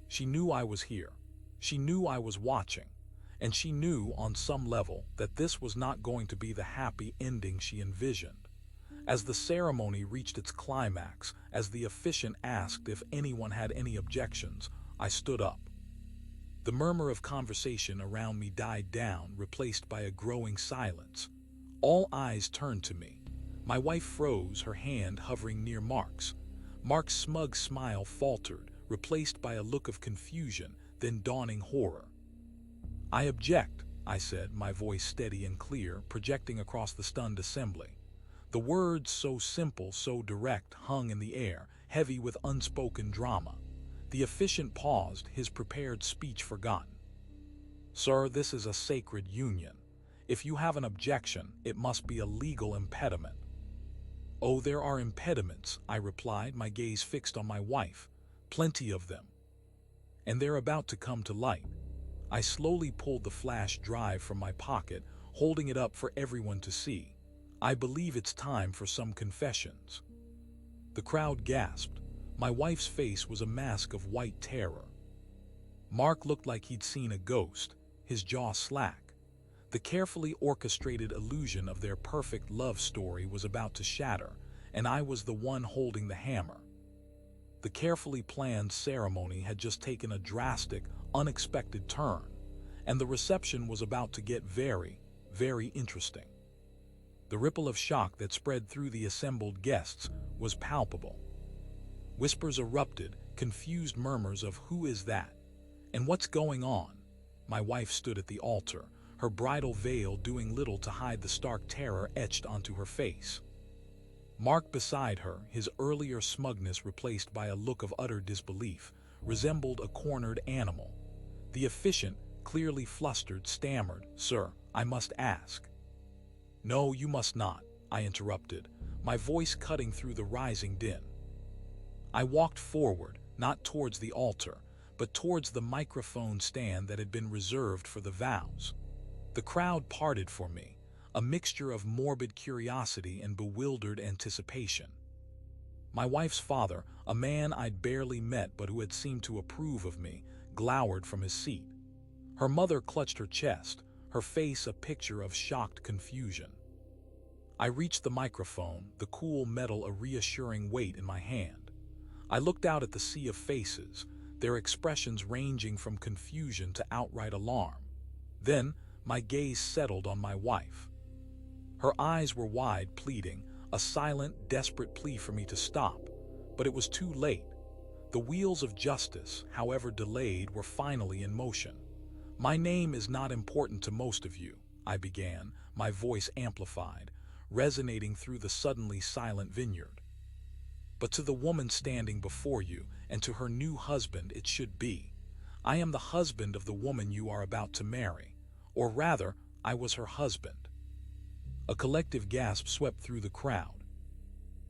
She knew I was here. She knew I was watching. And she knew, on some level, that this was not going to be the happy ending she envisioned. As the ceremony reached its climax, as the officiant asked if anyone had any objections, I stood up. The murmur of conversation around me died down, replaced by a growing silence. All eyes turned to me. My wife froze, her hand hovering near Mark's. Mark's smug smile faltered, replaced by a look of confusion, then dawning horror. "I object," I said, my voice steady and clear, projecting across the stunned assembly. The words, so simple, so direct, hung in the air, heavy with unspoken drama. The officiant paused, his prepared speech forgotten. "Sir, this is a sacred union. If you have an objection, it must be a legal impediment." "Oh, there are impediments," I replied, my gaze fixed on my wife. "Plenty of them. And they're about to come to light." I slowly pulled the flash drive from my pocket, holding it up for everyone to see. "I believe it's time for some confessions." The crowd gasped. My wife's face was a mask of white terror. Mark looked like he'd seen a ghost, his jaw slack. The carefully orchestrated illusion of their perfect love story was about to shatter, and I was the one holding the hammer. The carefully planned ceremony had just taken a drastic, unexpected turn, and the reception was about to get very, very interesting. The ripple of shock that spread through the assembled guests was palpable. Whispers erupted, confused murmurs of "Who is that?" and "What's going on?" My wife stood at the altar, her bridal veil doing little to hide the stark terror etched onto her face. Mark beside her, his earlier smugness replaced by a look of utter disbelief, resembled a cornered animal. The officiant, clearly flustered, stammered, "Sir, I must ask." "No, you must not," I interrupted, my voice cutting through the rising din. I walked forward, not towards the altar, but towards the microphone stand that had been reserved for the vows. The crowd parted for me, a mixture of morbid curiosity and bewildered anticipation. My wife's father, a man I'd barely met but who had seemed to approve of me, glowered from his seat. Her mother clutched her chest, her face a picture of shocked confusion. I reached the microphone, the cool metal a reassuring weight in my hand. I looked out at the sea of faces, their expressions ranging from confusion to outright alarm. Then, my gaze settled on my wife. Her eyes were wide, pleading, a silent, desperate plea for me to stop. But it was too late. The wheels of justice, however delayed, were finally in motion. "My name is not important to most of you," I began, my voice amplified, resonating through the suddenly silent vineyard. "But to the woman standing before you, and to her new husband it should be. I am the husband of the woman you are about to marry. Or rather, I was her husband." A collective gasp swept through the crowd.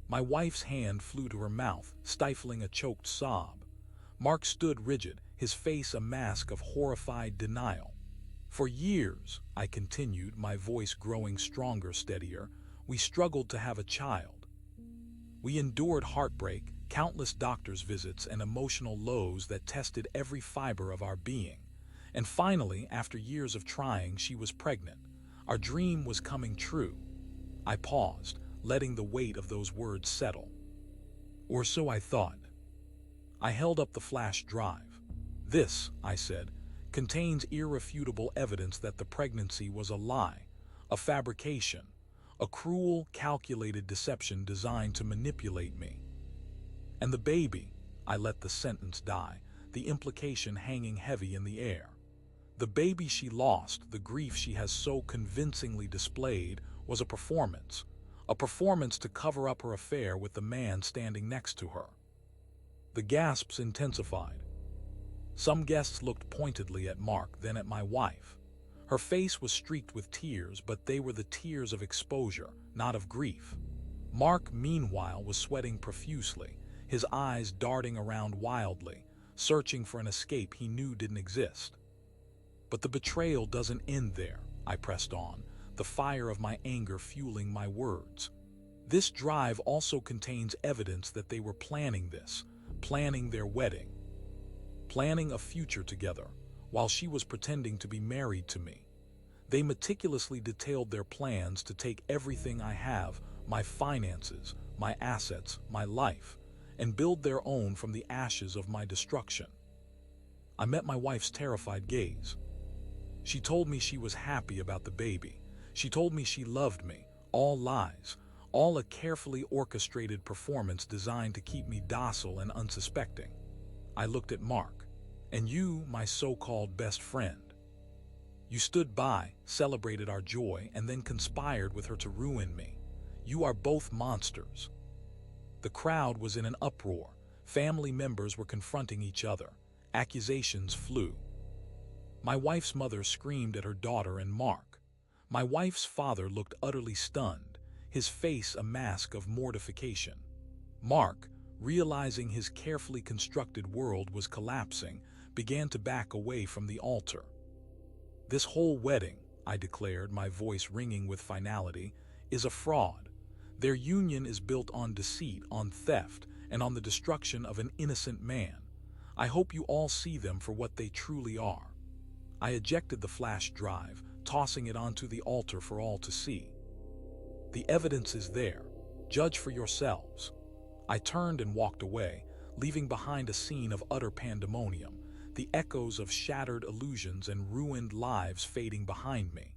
My wife's hand flew to her mouth, stifling a choked sob. Mark stood rigid, his face a mask of horrified denial. "For years," I continued, my voice growing stronger, steadier, "we struggled to have a child. We endured heartbreak, countless doctor's visits, and emotional lows that tested every fiber of our being. And finally, after years of trying, she was pregnant. Our dream was coming true." I paused, letting the weight of those words settle. "Or so I thought." I held up the flash drive. "This," I said, "contains irrefutable evidence that the pregnancy was a lie, a fabrication, a cruel, calculated deception designed to manipulate me. And the baby," I let the sentence die, the implication hanging heavy in the air. "The baby she lost, the grief she has so convincingly displayed, was a performance to cover up her affair with the man standing next to her." The gasps intensified. Some guests looked pointedly at Mark, then at my wife. Her face was streaked with tears, but they were the tears of exposure, not of grief. Mark, meanwhile, was sweating profusely, his eyes darting around wildly, searching for an escape he knew didn't exist. "But the betrayal doesn't end there," I pressed on, the fire of my anger fueling my words. "This drive also contains evidence that they were planning this, planning their wedding, planning a future together, while she was pretending to be married to me. They meticulously detailed their plans to take everything I have, my finances, my assets, my life, and build their own from the ashes of my destruction." I met my wife's terrified gaze. She told me she was happy about the baby. She told me she loved me. All lies, all a carefully orchestrated performance designed to keep me docile and unsuspecting. I looked at Mark. "And you, my so-called best friend. You stood by, celebrated our joy, and then conspired with her to ruin me. You are both monsters." The crowd was in an uproar. Family members were confronting each other. Accusations flew. My wife's mother screamed at her daughter and Mark. My wife's father looked utterly stunned, his face a mask of mortification. Mark, realizing his carefully constructed world was collapsing, began to back away from the altar. "This whole wedding," I declared, my voice ringing with finality, "is a fraud. Their union is built on deceit, on theft, and on the destruction of an innocent man. I hope you all see them for what they truly are." I ejected the flash drive, tossing it onto the altar for all to see. "The evidence is there. Judge for yourselves." I turned and walked away, leaving behind a scene of utter pandemonium, the echoes of shattered illusions and ruined lives fading behind me.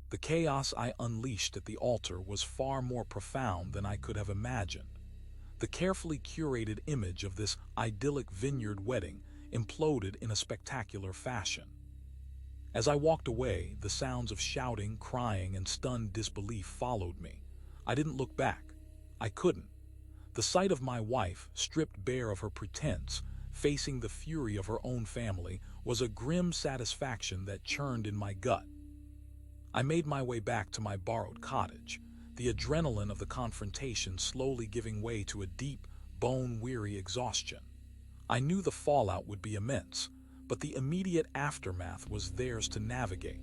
The chaos I unleashed at the altar was far more profound than I could have imagined. The carefully curated image of this idyllic vineyard wedding imploded in a spectacular fashion. As I walked away, the sounds of shouting, crying, and stunned disbelief followed me. I didn't look back. I couldn't. The sight of my wife, stripped bare of her pretense, facing the fury of her own family, was a grim satisfaction that churned in my gut. I made my way back to my borrowed cottage, the adrenaline of the confrontation slowly giving way to a deep, bone-weary exhaustion. I knew the fallout would be immense, but the immediate aftermath was theirs to navigate.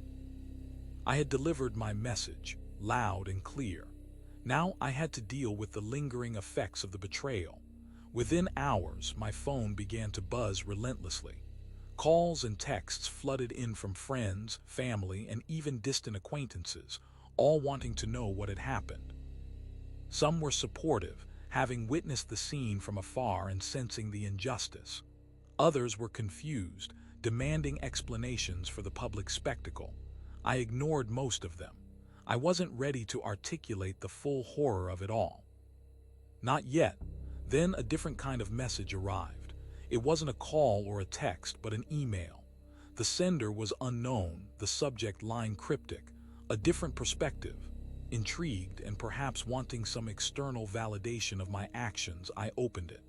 I had delivered my message, loud and clear. Now I had to deal with the lingering effects of the betrayal. Within hours, my phone began to buzz relentlessly. Calls and texts flooded in from friends, family, and even distant acquaintances, all wanting to know what had happened. Some were supportive, having witnessed the scene from afar and sensing the injustice. Others were confused, demanding explanations for the public spectacle. I ignored most of them. I wasn't ready to articulate the full horror of it all. Not yet. Then a different kind of message arrived. It wasn't a call or a text, but an email. The sender was unknown, the subject line cryptic, a different perspective. Intrigued and perhaps wanting some external validation of my actions, I opened it.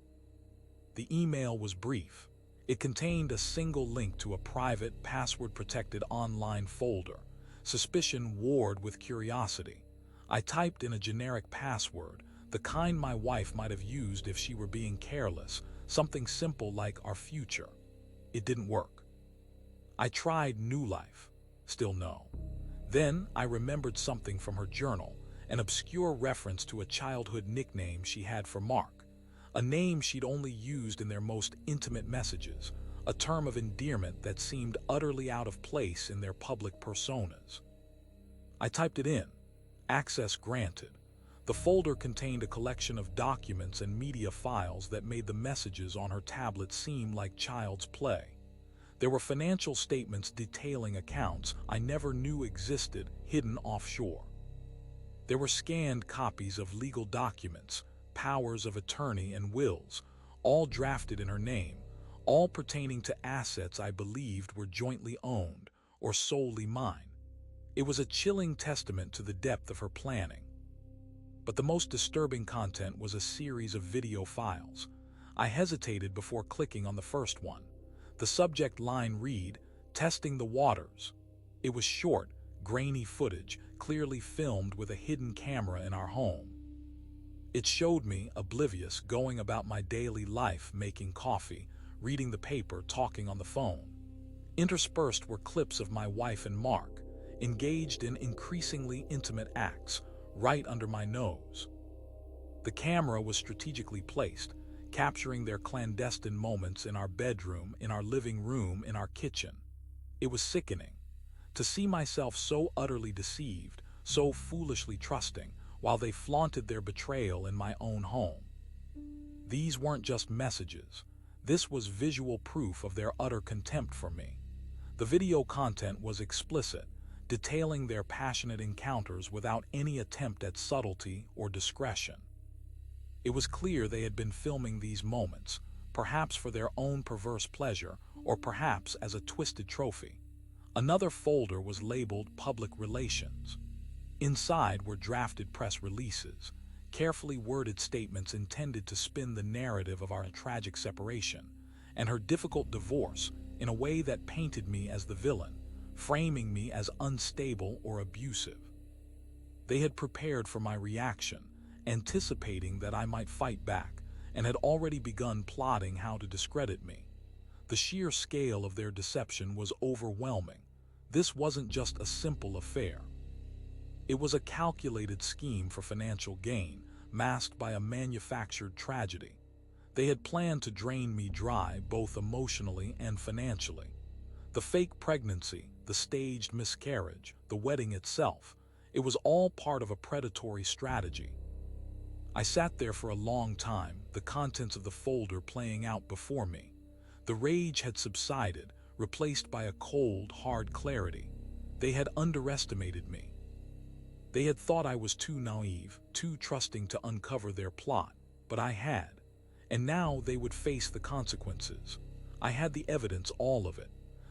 The email was brief. It contained a single link to a private, password-protected online folder. Suspicion warred with curiosity. I typed in a generic password, the kind my wife might have used if she were being careless, something simple like our future. It didn't work. I tried new life. Still no. Then I remembered something from her journal, an obscure reference to a childhood nickname she had for Mark, a name she'd only used in their most intimate messages, a term of endearment that seemed utterly out of place in their public personas. I typed it in. Access granted. The folder contained a collection of documents and media files that made the messages on her tablet seem like child's play. There were financial statements detailing accounts I never knew existed hidden offshore. There were scanned copies of legal documents, powers of attorney and wills, all drafted in her name, all pertaining to assets I believed were jointly owned or solely mine. It was a chilling testament to the depth of her planning. But the most disturbing content was a series of video files. I hesitated before clicking on the first one. The subject line read, "Testing the waters." It was short, grainy footage, clearly filmed with a hidden camera in our home. It showed me, oblivious, going about my daily life, making coffee, reading the paper, talking on the phone. Interspersed were clips of my wife and Mark, engaged in increasingly intimate acts, right under my nose. The camera was strategically placed, capturing their clandestine moments in our bedroom, in our living room, in our kitchen. It was sickening. To see myself so utterly deceived, so foolishly trusting, while they flaunted their betrayal in my own home. These weren't just messages. This was visual proof of their utter contempt for me. The video content was explicit, detailing their passionate encounters without any attempt at subtlety or discretion. It was clear they had been filming these moments, perhaps for their own perverse pleasure, or perhaps as a twisted trophy. Another folder was labeled Public Relations. Inside were drafted press releases, carefully worded statements intended to spin the narrative of our tragic separation and her difficult divorce in a way that painted me as the villain, framing me as unstable or abusive. They had prepared for my reaction, anticipating that I might fight back, and had already begun plotting how to discredit me. The sheer scale of their deception was overwhelming. This wasn't just a simple affair. It was a calculated scheme for financial gain, masked by a manufactured tragedy. They had planned to drain me dry, both emotionally and financially. The fake pregnancy, the staged miscarriage, the wedding itself, it was all part of a predatory strategy. I sat there for a long time, the contents of the folder playing out before me. The rage had subsided, replaced by a cold, hard clarity. They had underestimated me. They had thought I was too naive, too trusting to uncover their plot, but I had. And now they would face the consequences. I had the evidence, all of it.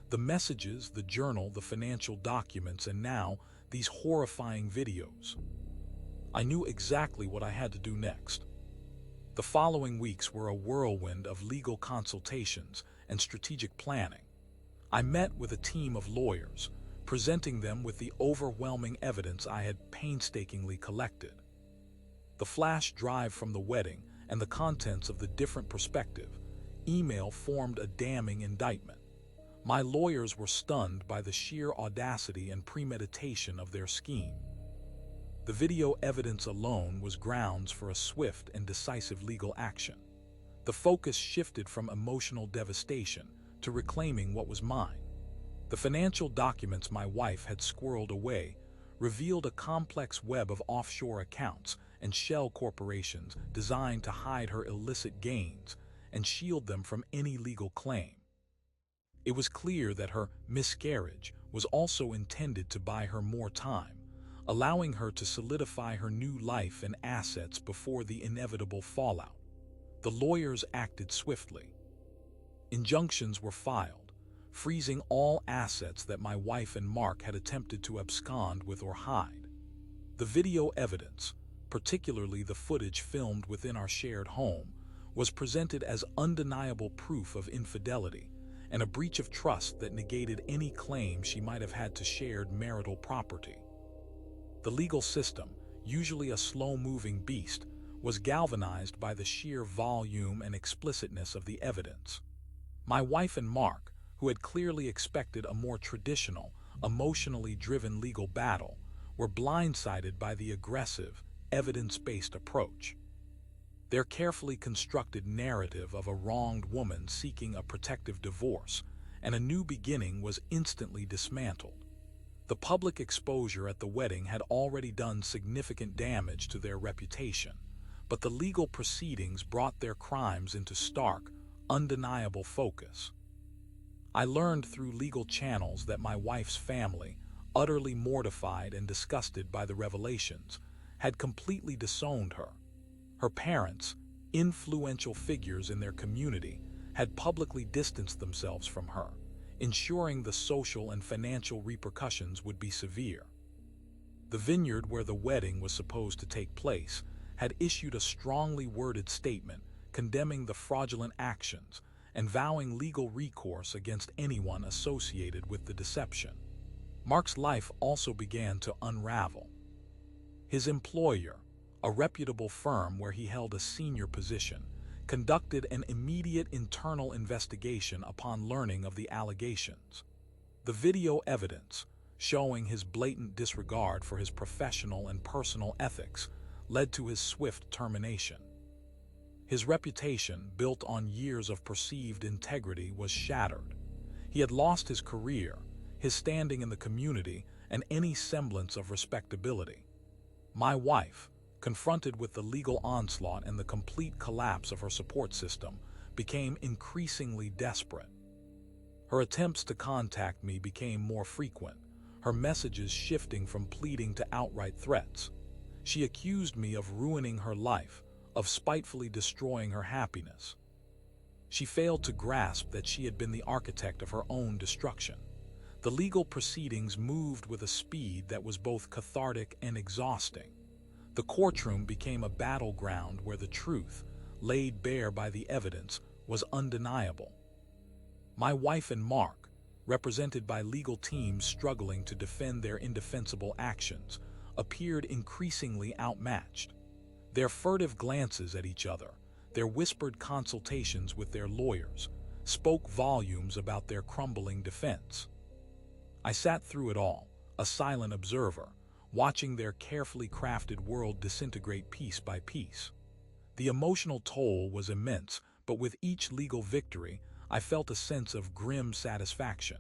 The messages, the journal, the financial documents, and now these horrifying videos. I knew exactly what I had to do next. The following weeks were a whirlwind of legal consultations and strategic planning. I met with a team of lawyers, presenting them with the overwhelming evidence I had painstakingly collected. The flash drive from the wedding and the contents of the different perspective email formed a damning indictment. My lawyers were stunned by the sheer audacity and premeditation of their scheme. The video evidence alone was grounds for a swift and decisive legal action. The focus shifted from emotional devastation to reclaiming what was mine. The financial documents my wife had squirreled away revealed a complex web of offshore accounts and shell corporations designed to hide her illicit gains and shield them from any legal claim. It was clear that her miscarriage was also intended to buy her more time, allowing her to solidify her new life and assets before the inevitable fallout. The lawyers acted swiftly. Injunctions were filed, freezing all assets that my wife and Mark had attempted to abscond with or hide. The video evidence, particularly the footage filmed within our shared home, was presented as undeniable proof of infidelity and a breach of trust that negated any claim she might have had to shared marital property. The legal system, usually a slow-moving beast, was galvanized by the sheer volume and explicitness of the evidence. My wife and Mark, who had clearly expected a more traditional, emotionally driven legal battle, were blindsided by the aggressive, evidence-based approach. Their carefully constructed narrative of a wronged woman seeking a protective divorce and a new beginning was instantly dismantled. The public exposure at the wedding had already done significant damage to their reputation, but the legal proceedings brought their crimes into stark, undeniable focus. I learned through legal channels that my wife's family, utterly mortified and disgusted by the revelations, had completely disowned her. Her parents, influential figures in their community, had publicly distanced themselves from her, ensuring the social and financial repercussions would be severe. The vineyard where the wedding was supposed to take place had issued a strongly worded statement condemning the fraudulent actions and vowing legal recourse against anyone associated with the deception. Mark's life also began to unravel. His employer, a reputable firm where he held a senior position, conducted an immediate internal investigation upon learning of the allegations. The video evidence, showing his blatant disregard for his professional and personal ethics, led to his swift termination. His reputation, built on years of perceived integrity, was shattered. He had lost his career, his standing in the community, and any semblance of respectability. My wife, confronted with the legal onslaught and the complete collapse of her support system, became increasingly desperate. Her attempts to contact me became more frequent, her messages shifting from pleading to outright threats. She accused me of ruining her life, of spitefully destroying her happiness. She failed to grasp that she had been the architect of her own destruction. The legal proceedings moved with a speed that was both cathartic and exhausting. The courtroom became a battleground where the truth, laid bare by the evidence, was undeniable. My wife and Mark, represented by legal teams struggling to defend their indefensible actions, appeared increasingly outmatched. Their furtive glances at each other, their whispered consultations with their lawyers, spoke volumes about their crumbling defense. I sat through it all, a silent observer, watching their carefully crafted world disintegrate piece by piece. The emotional toll was immense, but with each legal victory, I felt a sense of grim satisfaction.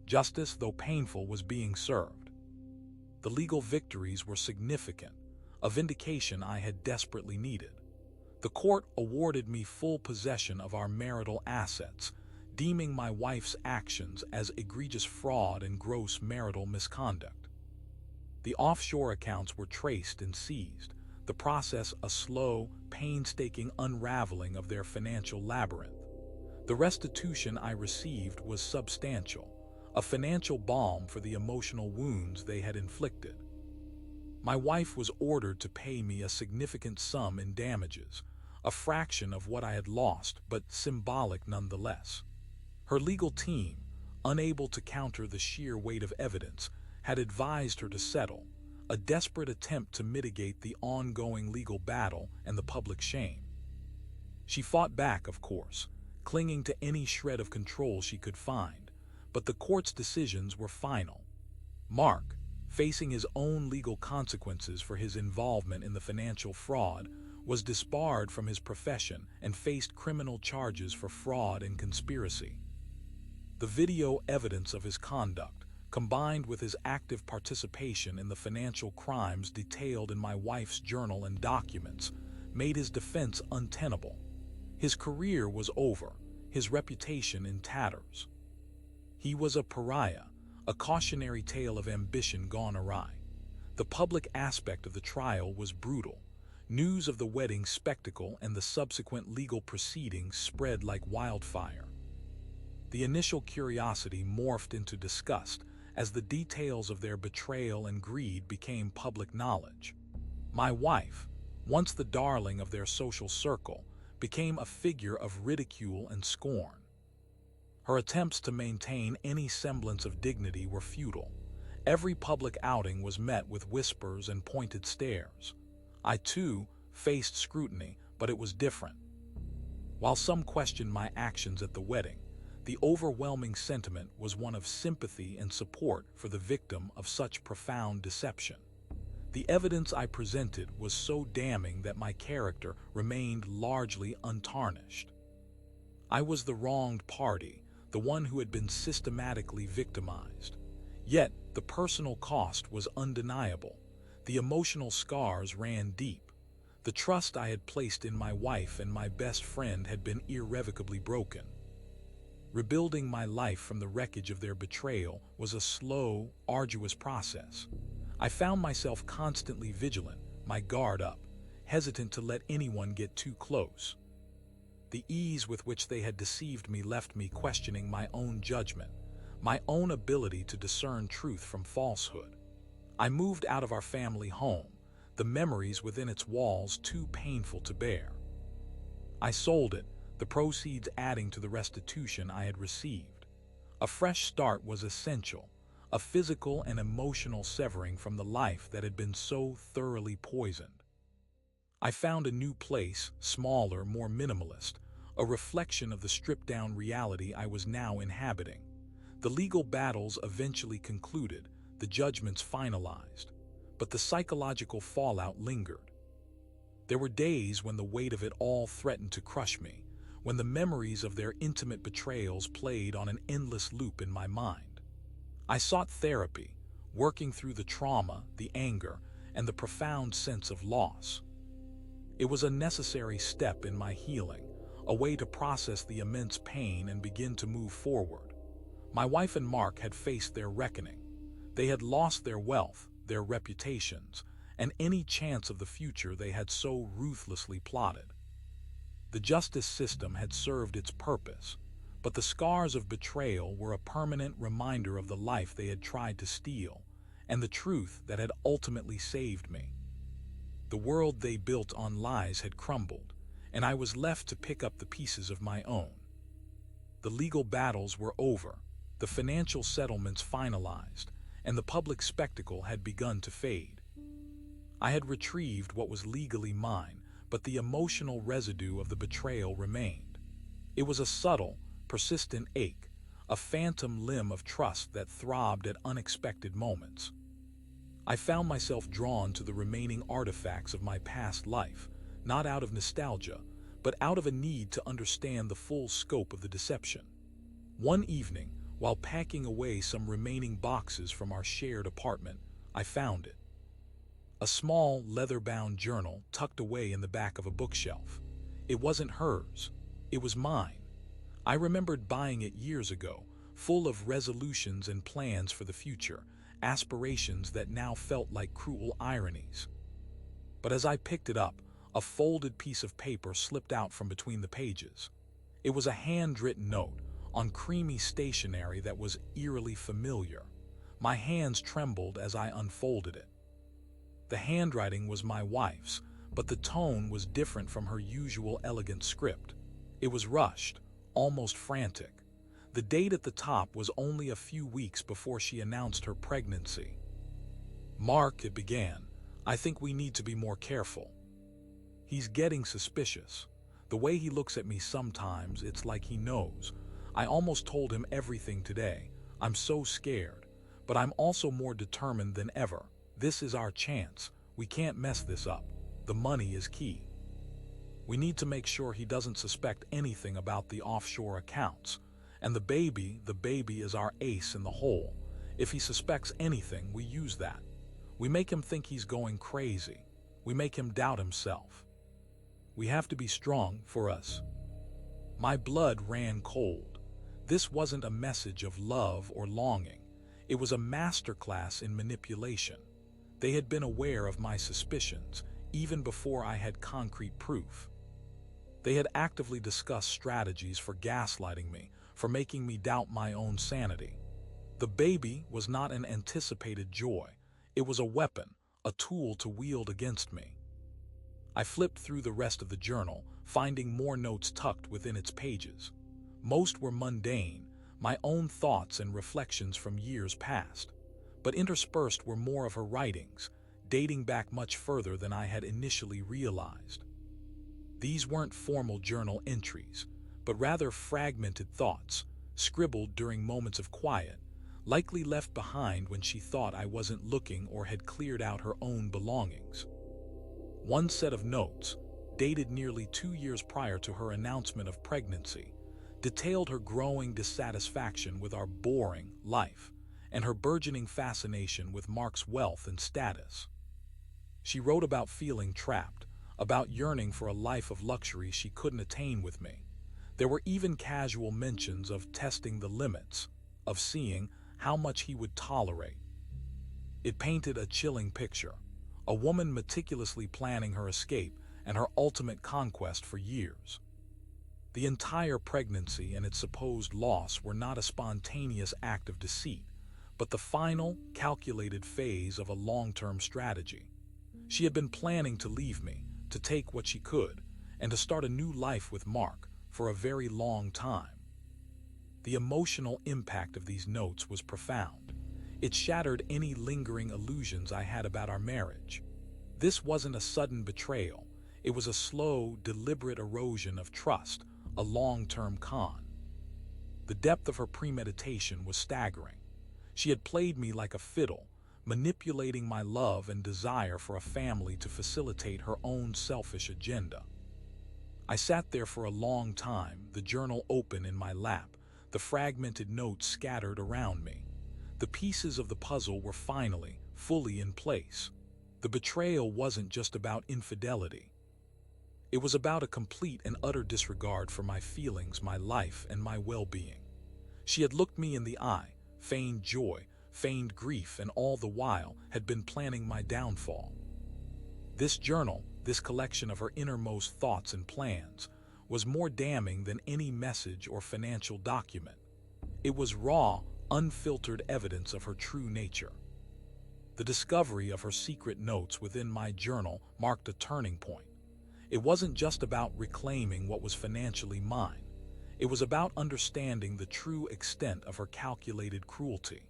Justice, though painful, was being served. The legal victories were significant, a vindication I had desperately needed. The court awarded me full possession of our marital assets, deeming my wife's actions as egregious fraud and gross marital misconduct. The offshore accounts were traced and seized, the process a slow, painstaking unraveling of their financial labyrinth. The restitution I received was substantial, a financial balm for the emotional wounds they had inflicted. My wife was ordered to pay me a significant sum in damages, a fraction of what I had lost, but symbolic nonetheless. Her legal team, unable to counter the sheer weight of evidence, had advised her to settle, a desperate attempt to mitigate the ongoing legal battle and the public shame. She fought back, of course, clinging to any shred of control she could find, but the court's decisions were final. Mark, facing his own legal consequences for his involvement in the financial fraud, was disbarred from his profession and faced criminal charges for fraud and conspiracy. The video evidence of his conduct, combined with his active participation in the financial crimes detailed in my wife's journal and documents, made his defense untenable. His career was over, his reputation in tatters. He was a pariah, a cautionary tale of ambition gone awry. The public aspect of the trial was brutal. News of the wedding spectacle and the subsequent legal proceedings spread like wildfire. The initial curiosity morphed into disgust as the details of their betrayal and greed became public knowledge. My wife, once the darling of their social circle, became a figure of ridicule and scorn. Her attempts to maintain any semblance of dignity were futile. Every public outing was met with whispers and pointed stares. I, too, faced scrutiny, but it was different. While some questioned my actions at the wedding, the overwhelming sentiment was one of sympathy and support for the victim of such profound deception. The evidence I presented was so damning that my character remained largely untarnished. I was the wronged party, the one who had been systematically victimized. Yet, the personal cost was undeniable. The emotional scars ran deep. The trust I had placed in my wife and my best friend had been irrevocably broken. Rebuilding my life from the wreckage of their betrayal was a slow, arduous process. I found myself constantly vigilant, my guard up, hesitant to let anyone get too close. The ease with which they had deceived me left me questioning my own judgment, my own ability to discern truth from falsehood. I moved out of our family home, the memories within its walls too painful to bear. I sold it, the proceeds adding to the restitution I had received. A fresh start was essential, a physical and emotional severing from the life that had been so thoroughly poisoned. I found a new place, smaller, more minimalist, a reflection of the stripped-down reality I was now inhabiting. The legal battles eventually concluded, the judgments finalized, but the psychological fallout lingered. There were days when the weight of it all threatened to crush me, when the memories of their intimate betrayals played on an endless loop in my mind. I sought therapy, working through the trauma, the anger, and the profound sense of loss. It was a necessary step in my healing, a way to process the immense pain and begin to move forward. My wife and Mark had faced their reckoning. They had lost their wealth, their reputations, and any chance of the future they had so ruthlessly plotted. The justice system had served its purpose, but the scars of betrayal were a permanent reminder of the life they had tried to steal, and the truth that had ultimately saved me. The world they built on lies had crumbled, and I was left to pick up the pieces of my own. The legal battles were over, the financial settlements finalized, and the public spectacle had begun to fade. I had retrieved what was legally mine, but the emotional residue of the betrayal remained. It was a subtle, persistent ache, a phantom limb of trust that throbbed at unexpected moments. I found myself drawn to the remaining artifacts of my past life, not out of nostalgia, but out of a need to understand the full scope of the deception. One evening, while packing away some remaining boxes from our shared apartment, I found it. A small, leather-bound journal tucked away in the back of a bookshelf. It wasn't hers. It was mine. I remembered buying it years ago, full of resolutions and plans for the future, aspirations that now felt like cruel ironies. But as I picked it up, a folded piece of paper slipped out from between the pages. It was a handwritten note, on creamy stationery that was eerily familiar. My hands trembled as I unfolded it. The handwriting was my wife's, but the tone was different from her usual elegant script. It was rushed, almost frantic. The date at the top was only a few weeks before she announced her pregnancy. "Mark," it began, "I think we need to be more careful. He's getting suspicious. The way he looks at me sometimes, it's like he knows. I almost told him everything today. I'm so scared. but I'm also more determined than ever. This is our chance. We can't mess this up. The money is key. We need to make sure he doesn't suspect anything about the offshore accounts. And the baby is our ace in the hole. If he suspects anything, we use that. We make him think he's going crazy. We make him doubt himself. We have to be strong for us. My blood ran cold. This wasn't a message of love or longing. It was a masterclass in manipulation. They had been aware of my suspicions, even before I had concrete proof. They had actively discussed strategies for gaslighting me, for making me doubt my own sanity. The baby was not an anticipated joy. It was a weapon, a tool to wield against me. I flipped through the rest of the journal, finding more notes tucked within its pages. Most were mundane, my own thoughts and reflections from years past. But interspersed were more of her writings, dating back much further than I had initially realized. These weren't formal journal entries, but rather fragmented thoughts, scribbled during moments of quiet, likely left behind when she thought I wasn't looking or had cleared out her own belongings. One set of notes, dated nearly 2 years prior to her announcement of pregnancy, detailed her growing dissatisfaction with our boring life and her burgeoning fascination with Mark's wealth and status. She wrote about feeling trapped, about yearning for a life of luxury she couldn't attain with me. There were even casual mentions of testing the limits, of seeing how much he would tolerate. It painted a chilling picture, a woman meticulously planning her escape and her ultimate conquest for years. The entire pregnancy and its supposed loss were not a spontaneous act of deceit, but the final, calculated phase of a long-term strategy. She had been planning to leave me, to take what she could, and to start a new life with Mark for a very long time. The emotional impact of these notes was profound. It shattered any lingering illusions I had about our marriage. This wasn't a sudden betrayal. It was a slow, deliberate erosion of trust, a long-term con. The depth of her premeditation was staggering. She had played me like a fiddle, manipulating my love and desire for a family to facilitate her own selfish agenda. I sat there for a long time, the journal open in my lap, the fragmented notes scattered around me. The pieces of the puzzle were finally, fully in place. The betrayal wasn't just about infidelity. It was about a complete and utter disregard for my feelings, my life, and my well-being. She had looked me in the eye, feigned joy, feigned grief, and all the while had been planning my downfall. This journal, this collection of her innermost thoughts and plans, was more damning than any message or financial document. It was raw, unfiltered evidence of her true nature. The discovery of her secret notes within my journal marked a turning point. It wasn't just about reclaiming what was financially mine. It was about understanding the true extent of her calculated cruelty.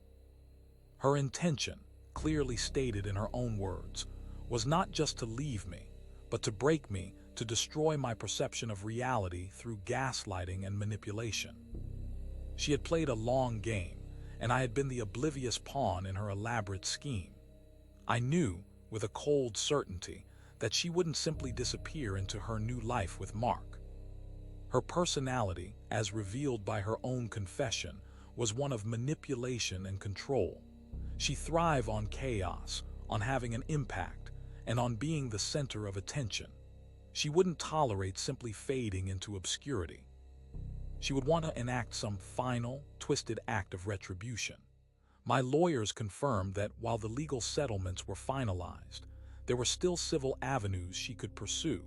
Her intention, clearly stated in her own words, was not just to leave me, but to break me, to destroy my perception of reality through gaslighting and manipulation. She had played a long game, and I had been the oblivious pawn in her elaborate scheme. I knew, with a cold certainty, that she wouldn't simply disappear into her new life with Mark. Her personality, as revealed by her own confession, was one of manipulation and control. She thrived on chaos, on having an impact, and on being the center of attention. She wouldn't tolerate simply fading into obscurity. She would want to enact some final, twisted act of retribution. My lawyers confirmed that while the legal settlements were finalized, there were still civil avenues she could pursue,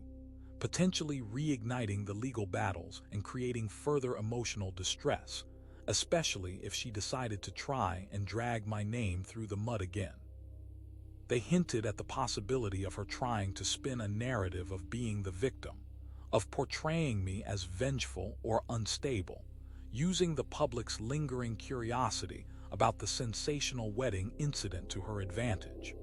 potentially reigniting the legal battles and creating further emotional distress, especially if she decided to try and drag my name through the mud again. They hinted at the possibility of her trying to spin a narrative of being the victim, of portraying me as vengeful or unstable, using the public's lingering curiosity about the sensational wedding incident to her advantage.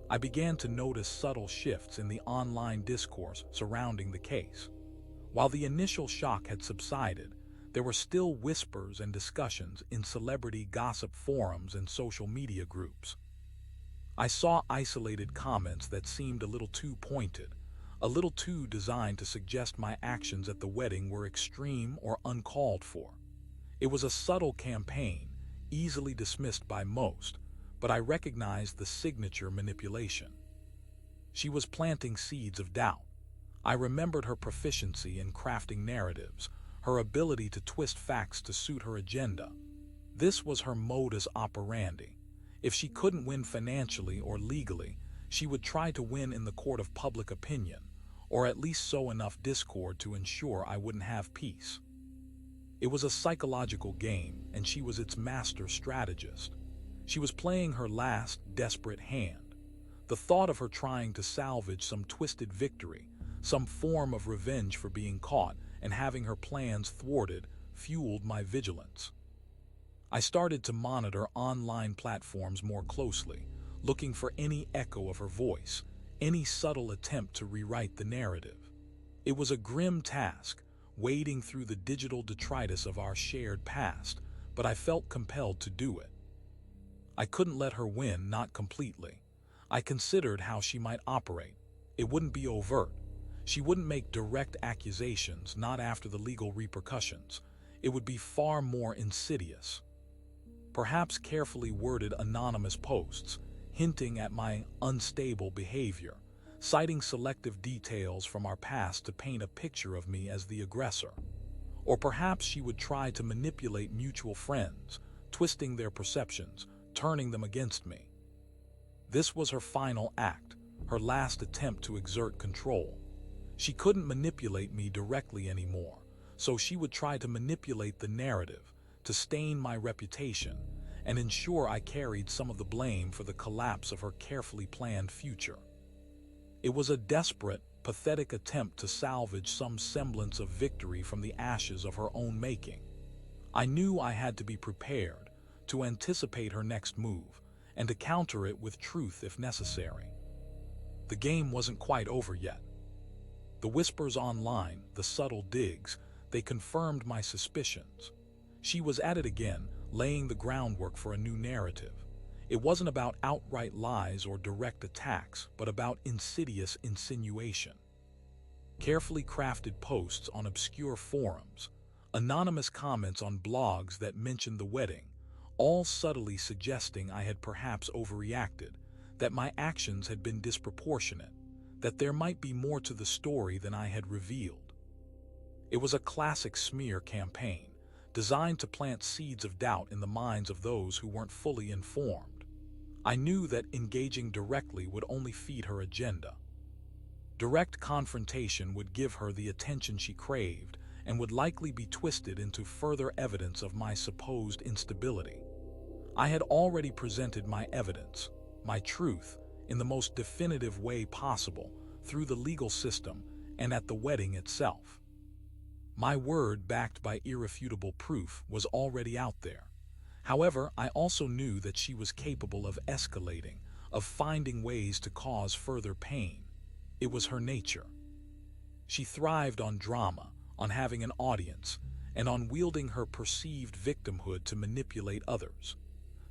I began to notice subtle shifts in the online discourse surrounding the case. While the initial shock had subsided, there were still whispers and discussions in celebrity gossip forums and social media groups. I saw isolated comments that seemed a little too pointed, a little too designed to suggest my actions at the wedding were extreme or uncalled for. It was a subtle campaign, easily dismissed by most, but I recognized the signature manipulation. She was planting seeds of doubt. I remembered her proficiency in crafting narratives, her ability to twist facts to suit her agenda. This was her modus operandi. If she couldn't win financially or legally, she would try to win in the court of public opinion, or at least sow enough discord to ensure I wouldn't have peace. It was a psychological game, and she was its master strategist. She was playing her last, desperate hand. The thought of her trying to salvage some twisted victory, some form of revenge for being caught and having her plans thwarted, fueled my vigilance. I started to monitor online platforms more closely, looking for any echo of her voice, any subtle attempt to rewrite the narrative. It was a grim task, wading through the digital detritus of our shared past, but I felt compelled to do it. I couldn't let her win, not completely. I considered how she might operate. It wouldn't be overt. She wouldn't make direct accusations, not after the legal repercussions. It would be far more insidious. Perhaps carefully worded anonymous posts, hinting at my unstable behavior, citing selective details from our past to paint a picture of me as the aggressor. Or perhaps she would try to manipulate mutual friends, twisting their perceptions, turning them against me. This was her final act, her last attempt to exert control. She couldn't manipulate me directly anymore, so she would try to manipulate the narrative, to stain my reputation, and ensure I carried some of the blame for the collapse of her carefully planned future. It was a desperate, pathetic attempt to salvage some semblance of victory from the ashes of her own making. I knew I had to be prepared, to anticipate her next move, and to counter it with truth if necessary. The game wasn't quite over yet. The whispers online, the subtle digs, they confirmed my suspicions. She was at it again, laying the groundwork for a new narrative. It wasn't about outright lies or direct attacks, but about insidious insinuation. Carefully crafted posts on obscure forums, anonymous comments on blogs that mentioned the wedding, all subtly suggesting I had perhaps overreacted, that my actions had been disproportionate, that there might be more to the story than I had revealed. It was a classic smear campaign, designed to plant seeds of doubt in the minds of those who weren't fully informed. I knew that engaging directly would only feed her agenda. Direct confrontation would give her the attention she craved and would likely be twisted into further evidence of my supposed instability. I had already presented my evidence, my truth, in the most definitive way possible, through the legal system and at the wedding itself. My word, backed by irrefutable proof, was already out there. However, I also knew that she was capable of escalating, of finding ways to cause further pain. It was her nature. She thrived on drama, on having an audience, and on wielding her perceived victimhood to manipulate others.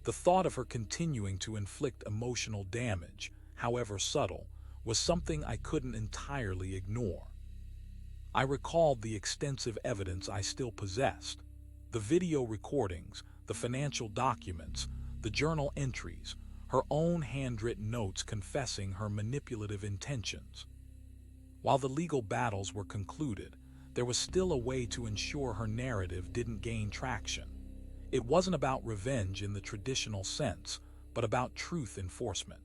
The thought of her continuing to inflict emotional damage, however subtle, was something I couldn't entirely ignore. I recalled the extensive evidence I still possessed, the video recordings, the financial documents, the journal entries, her own handwritten notes confessing her manipulative intentions. While the legal battles were concluded, there was still a way to ensure her narrative didn't gain traction. It wasn't about revenge in the traditional sense, but about truth enforcement.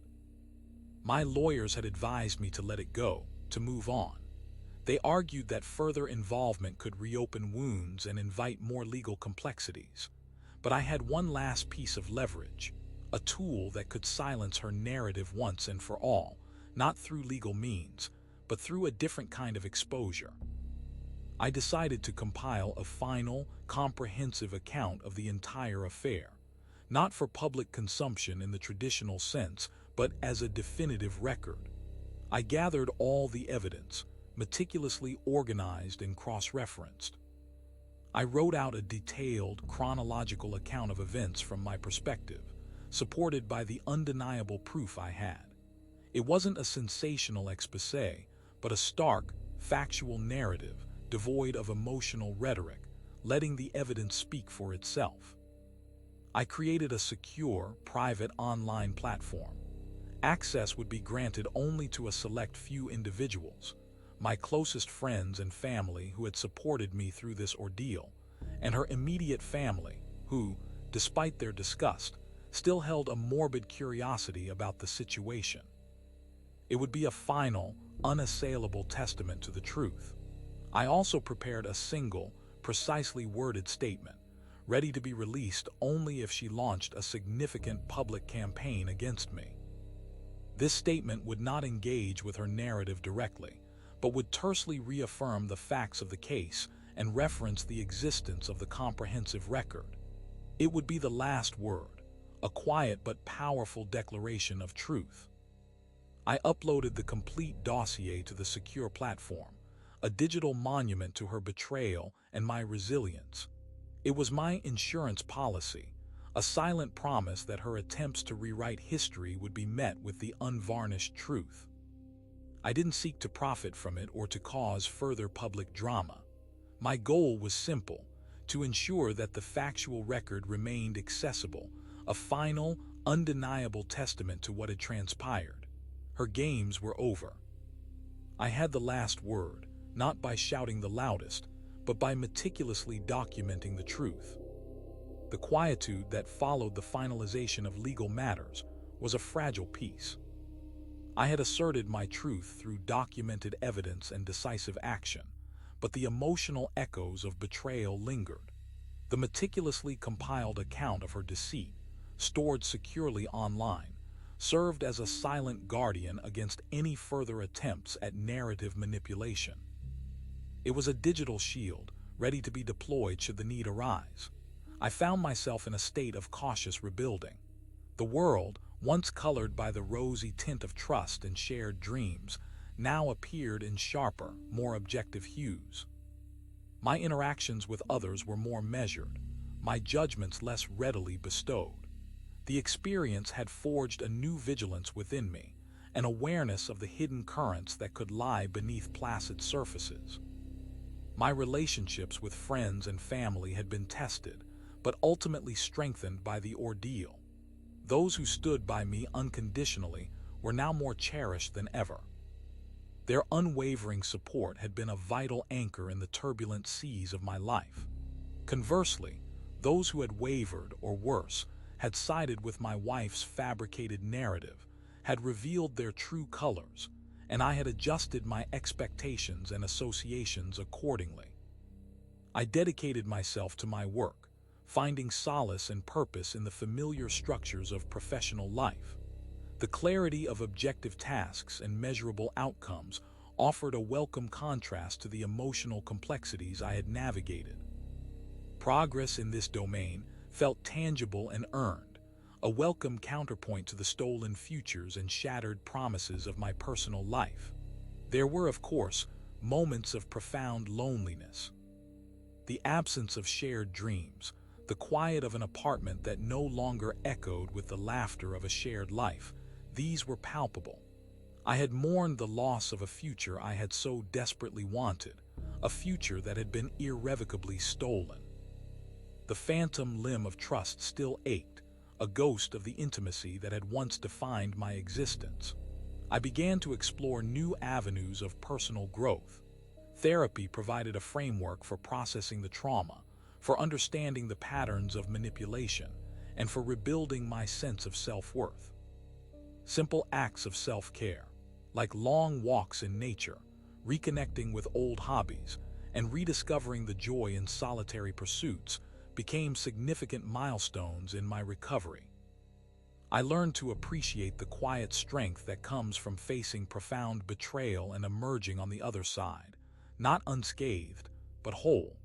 My lawyers had advised me to let it go, to move on. They argued that further involvement could reopen wounds and invite more legal complexities. But I had one last piece of leverage, a tool that could silence her narrative once and for all, not through legal means, but through a different kind of exposure. I decided to compile a final, comprehensive account of the entire affair, not for public consumption in the traditional sense, but as a definitive record. I gathered all the evidence, meticulously organized and cross-referenced. I wrote out a detailed, chronological account of events from my perspective, supported by the undeniable proof I had. It wasn't a sensational exposé, but a stark, factual narrative devoid of emotional rhetoric, letting the evidence speak for itself. I created a secure, private online platform. Access would be granted only to a select few individuals, my closest friends and family who had supported me through this ordeal, and her immediate family who, despite their disgust, still held a morbid curiosity about the situation. It would be a final, unassailable testament to the truth. I also prepared a single, precisely worded statement, ready to be released only if she launched a significant public campaign against me. This statement would not engage with her narrative directly, but would tersely reaffirm the facts of the case and reference the existence of the comprehensive record. It would be the last word, a quiet but powerful declaration of truth. I uploaded the complete dossier to the secure platform, a digital monument to her betrayal and my resilience. It was my insurance policy, a silent promise that her attempts to rewrite history would be met with the unvarnished truth. I didn't seek to profit from it or to cause further public drama. My goal was simple: to ensure that the factual record remained accessible, a final, undeniable testament to what had transpired. Her games were over. I had the last word, not by shouting the loudest, but by meticulously documenting the truth. The quietude that followed the finalization of legal matters was a fragile peace. I had asserted my truth through documented evidence and decisive action, but the emotional echoes of betrayal lingered. The meticulously compiled account of her deceit, stored securely online, served as a silent guardian against any further attempts at narrative manipulation. It was a digital shield, ready to be deployed should the need arise. I found myself in a state of cautious rebuilding. The world, once colored by the rosy tint of trust and shared dreams, now appeared in sharper, more objective hues. My interactions with others were more measured, my judgments less readily bestowed. The experience had forged a new vigilance within me, an awareness of the hidden currents that could lie beneath placid surfaces. My relationships with friends and family had been tested, but ultimately strengthened by the ordeal. Those who stood by me unconditionally were now more cherished than ever. Their unwavering support had been a vital anchor in the turbulent seas of my life. Conversely, those who had wavered, or worse, had sided with my wife's fabricated narrative, had revealed their true colors, and I had adjusted my expectations and associations accordingly. I dedicated myself to my work, finding solace and purpose in the familiar structures of professional life. The clarity of objective tasks and measurable outcomes offered a welcome contrast to the emotional complexities I had navigated. Progress in this domain felt tangible and earned, a welcome counterpoint to the stolen futures and shattered promises of my personal life. There were, of course, moments of profound loneliness. The absence of shared dreams, the quiet of an apartment that no longer echoed with the laughter of a shared life, these were palpable. I had mourned the loss of a future I had so desperately wanted, a future that had been irrevocably stolen. The phantom limb of trust still ached, a ghost of the intimacy that had once defined my existence. I began to explore new avenues of personal growth. Therapy provided a framework for processing the trauma, for understanding the patterns of manipulation, and for rebuilding my sense of self-worth. Simple acts of self-care, like long walks in nature, reconnecting with old hobbies, and rediscovering the joy in solitary pursuits, became significant milestones in my recovery. I learned to appreciate the quiet strength that comes from facing profound betrayal and emerging on the other side, not unscathed, but whole.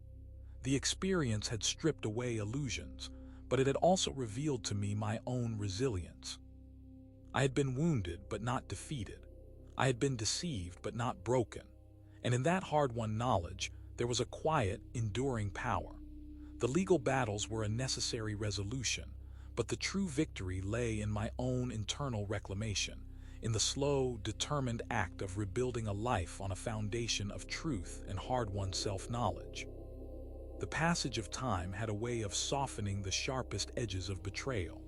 The experience had stripped away illusions, but it had also revealed to me my own resilience. I had been wounded but not defeated. I had been deceived but not broken. And in that hard-won knowledge, there was a quiet, enduring power. The legal battles were a necessary resolution, but the true victory lay in my own internal reclamation, in the slow, determined act of rebuilding a life on a foundation of truth and hard-won self-knowledge. The passage of time had a way of softening the sharpest edges of betrayal.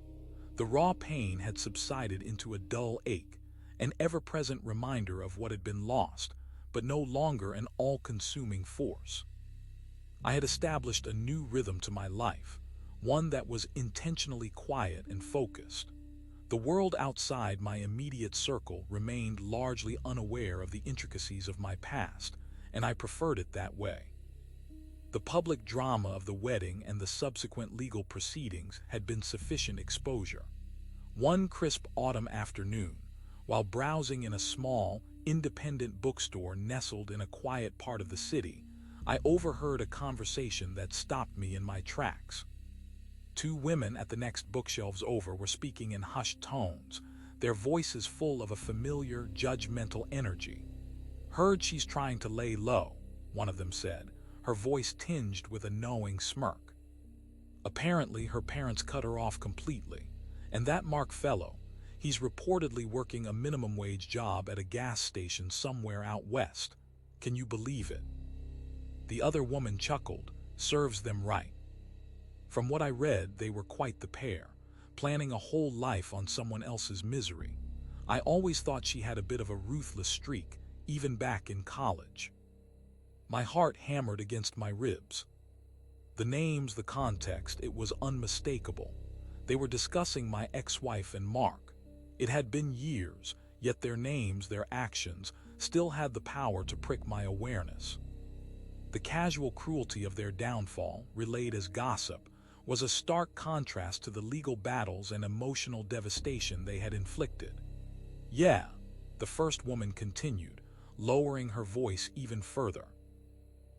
The raw pain had subsided into a dull ache, an ever-present reminder of what had been lost, but no longer an all-consuming force. I had established a new rhythm to my life, one that was intentionally quiet and focused. The world outside my immediate circle remained largely unaware of the intricacies of my past, and I preferred it that way. The public drama of the wedding and the subsequent legal proceedings had been sufficient exposure. One crisp autumn afternoon, while browsing in a small, independent bookstore nestled in a quiet part of the city, I overheard a conversation that stopped me in my tracks. Two women at the next bookshelves over were speaking in hushed tones, their voices full of a familiar, judgmental energy. "Heard she's trying to lay low," one of them said, her voice tinged with a knowing smirk. Apparently, her parents cut her off completely, and that Mark fellow, he's reportedly working a minimum wage job at a gas station somewhere out west. Can you believe it? The other woman chuckled. Serves them right. From what I read, they were quite the pair, planning a whole life on someone else's misery. I always thought she had a bit of a ruthless streak, even back in college. My heart hammered against my ribs. The names, the context, it was unmistakable. They were discussing my ex-wife and Mark. It had been years, yet their names, their actions, still had the power to prick my awareness. The casual cruelty of their downfall, relayed as gossip, was a stark contrast to the legal battles and emotional devastation they had inflicted. "Yeah," the first woman continued, lowering her voice even further.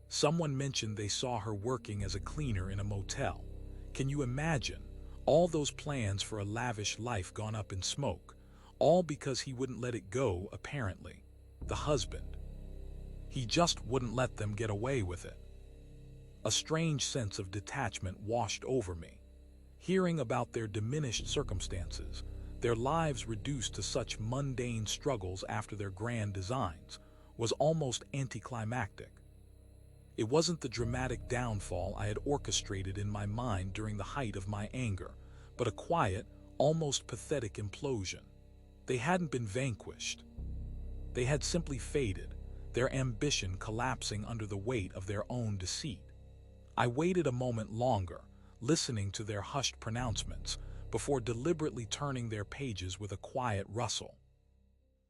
"Someone mentioned they saw her working as a cleaner in a motel. Can you imagine? All those plans for a lavish life gone up in smoke, all because he wouldn't let it go, apparently. The husband. He just wouldn't let them get away with it." A strange sense of detachment washed over me. Hearing about their diminished circumstances, their lives reduced to such mundane struggles after their grand designs, was almost anticlimactic. It wasn't the dramatic downfall I had orchestrated in my mind during the height of my anger, but a quiet, almost pathetic implosion. They hadn't been vanquished. They had simply faded, their ambition collapsing under the weight of their own deceit. I waited a moment longer, listening to their hushed pronouncements, before deliberately turning their pages with a quiet rustle.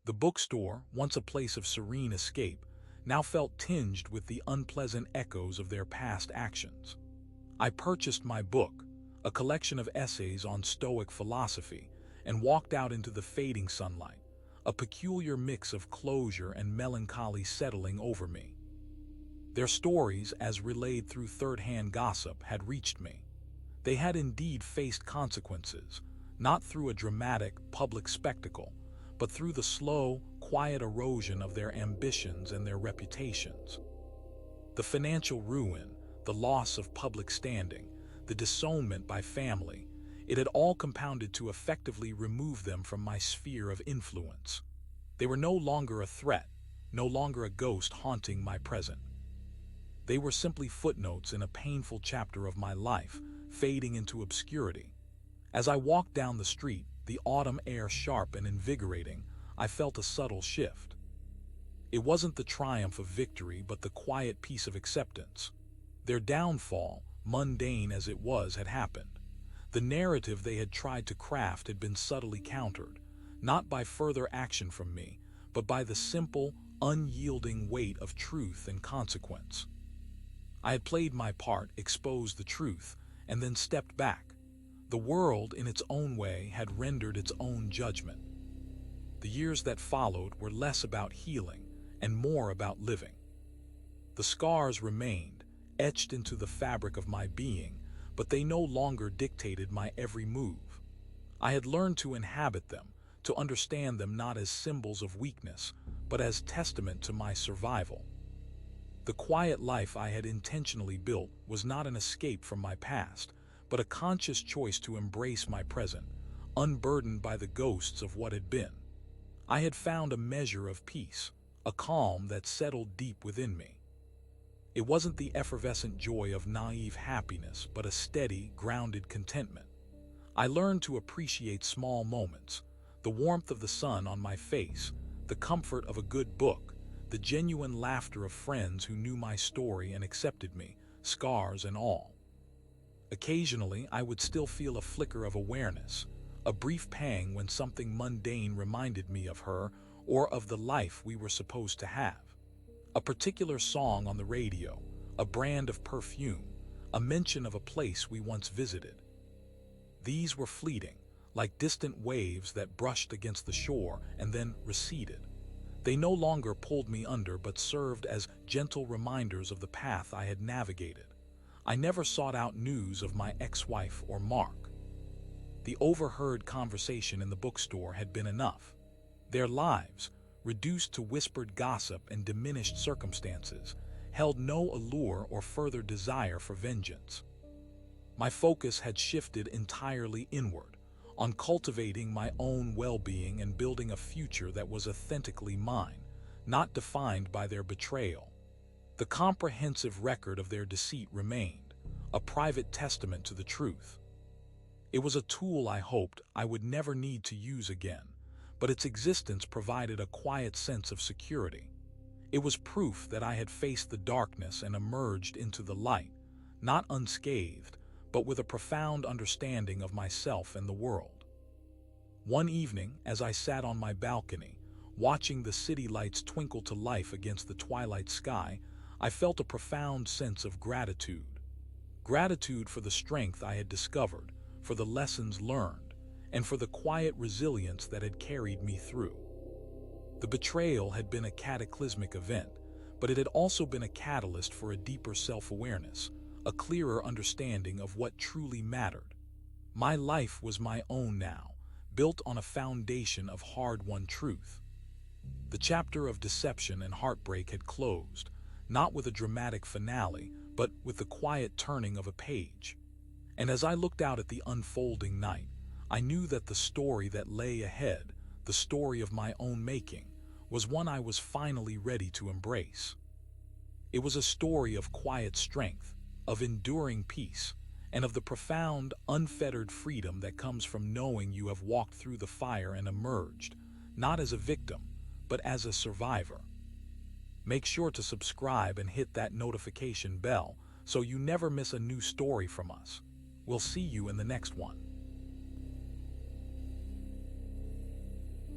The bookstore, once a place of serene escape, now felt tinged with the unpleasant echoes of their past actions. I purchased my book, a collection of essays on Stoic philosophy, and walked out into the fading sunlight, a peculiar mix of closure and melancholy settling over me. Their stories, as relayed through third-hand gossip, had reached me. They had indeed faced consequences, not through a dramatic, public spectacle, but through the slow, quiet erosion of their ambitions and their reputations. The financial ruin, the loss of public standing, the disownment by family, it had all compounded to effectively remove them from my sphere of influence. They were no longer a threat, no longer a ghost haunting my present. They were simply footnotes in a painful chapter of my life, fading into obscurity. As I walked down the street, the autumn air sharp and invigorating, I felt a subtle shift. It wasn't the triumph of victory, but the quiet peace of acceptance. Their downfall, mundane as it was, had happened. The narrative they had tried to craft had been subtly countered, not by further action from me, but by the simple, unyielding weight of truth and consequence. I had played my part, exposed the truth, and then stepped back. The world, in its own way, had rendered its own judgment. The years that followed were less about healing and more about living. The scars remained, etched into the fabric of my being, but they no longer dictated my every move. I had learned to inhabit them, to understand them not as symbols of weakness, but as testament to my survival. The quiet life I had intentionally built was not an escape from my past, but a conscious choice to embrace my present, unburdened by the ghosts of what had been. I had found a measure of peace, a calm that settled deep within me. It wasn't the effervescent joy of naive happiness, but a steady, grounded contentment. I learned to appreciate small moments, the warmth of the sun on my face, the comfort of a good book, the genuine laughter of friends who knew my story and accepted me, scars and all. Occasionally, I would still feel a flicker of awareness, a brief pang when something mundane reminded me of her or of the life we were supposed to have. A particular song on the radio, a brand of perfume, a mention of a place we once visited. These were fleeting, like distant waves that brushed against the shore and then receded. They no longer pulled me under but served as gentle reminders of the path I had navigated. I never sought out news of my ex-wife or Mark. The overheard conversation in the bookstore had been enough. Their lives, reduced to whispered gossip and diminished circumstances, held no allure or further desire for vengeance. My focus had shifted entirely inward, on cultivating my own well-being and building a future that was authentically mine, not defined by their betrayal. The comprehensive record of their deceit remained, a private testament to the truth. It was a tool I hoped I would never need to use again, but its existence provided a quiet sense of security. It was proof that I had faced the darkness and emerged into the light, not unscathed, but with a profound understanding of myself and the world. One evening, as I sat on my balcony, watching the city lights twinkle to life against the twilight sky, I felt a profound sense of gratitude. Gratitude for the strength I had discovered, for the lessons learned, and for the quiet resilience that had carried me through. The betrayal had been a cataclysmic event, but it had also been a catalyst for a deeper self-awareness, a clearer understanding of what truly mattered. My life was my own now, built on a foundation of hard-won truth. The chapter of deception and heartbreak had closed, not with a dramatic finale, but with the quiet turning of a page. And as I looked out at the unfolding night, I knew that the story that lay ahead, the story of my own making, was one I was finally ready to embrace. It was a story of quiet strength, of enduring peace, and of the profound, unfettered freedom that comes from knowing you have walked through the fire and emerged, not as a victim, but as a survivor. Make sure to subscribe and hit that notification bell so you never miss a new story from us. We'll see you in the next one.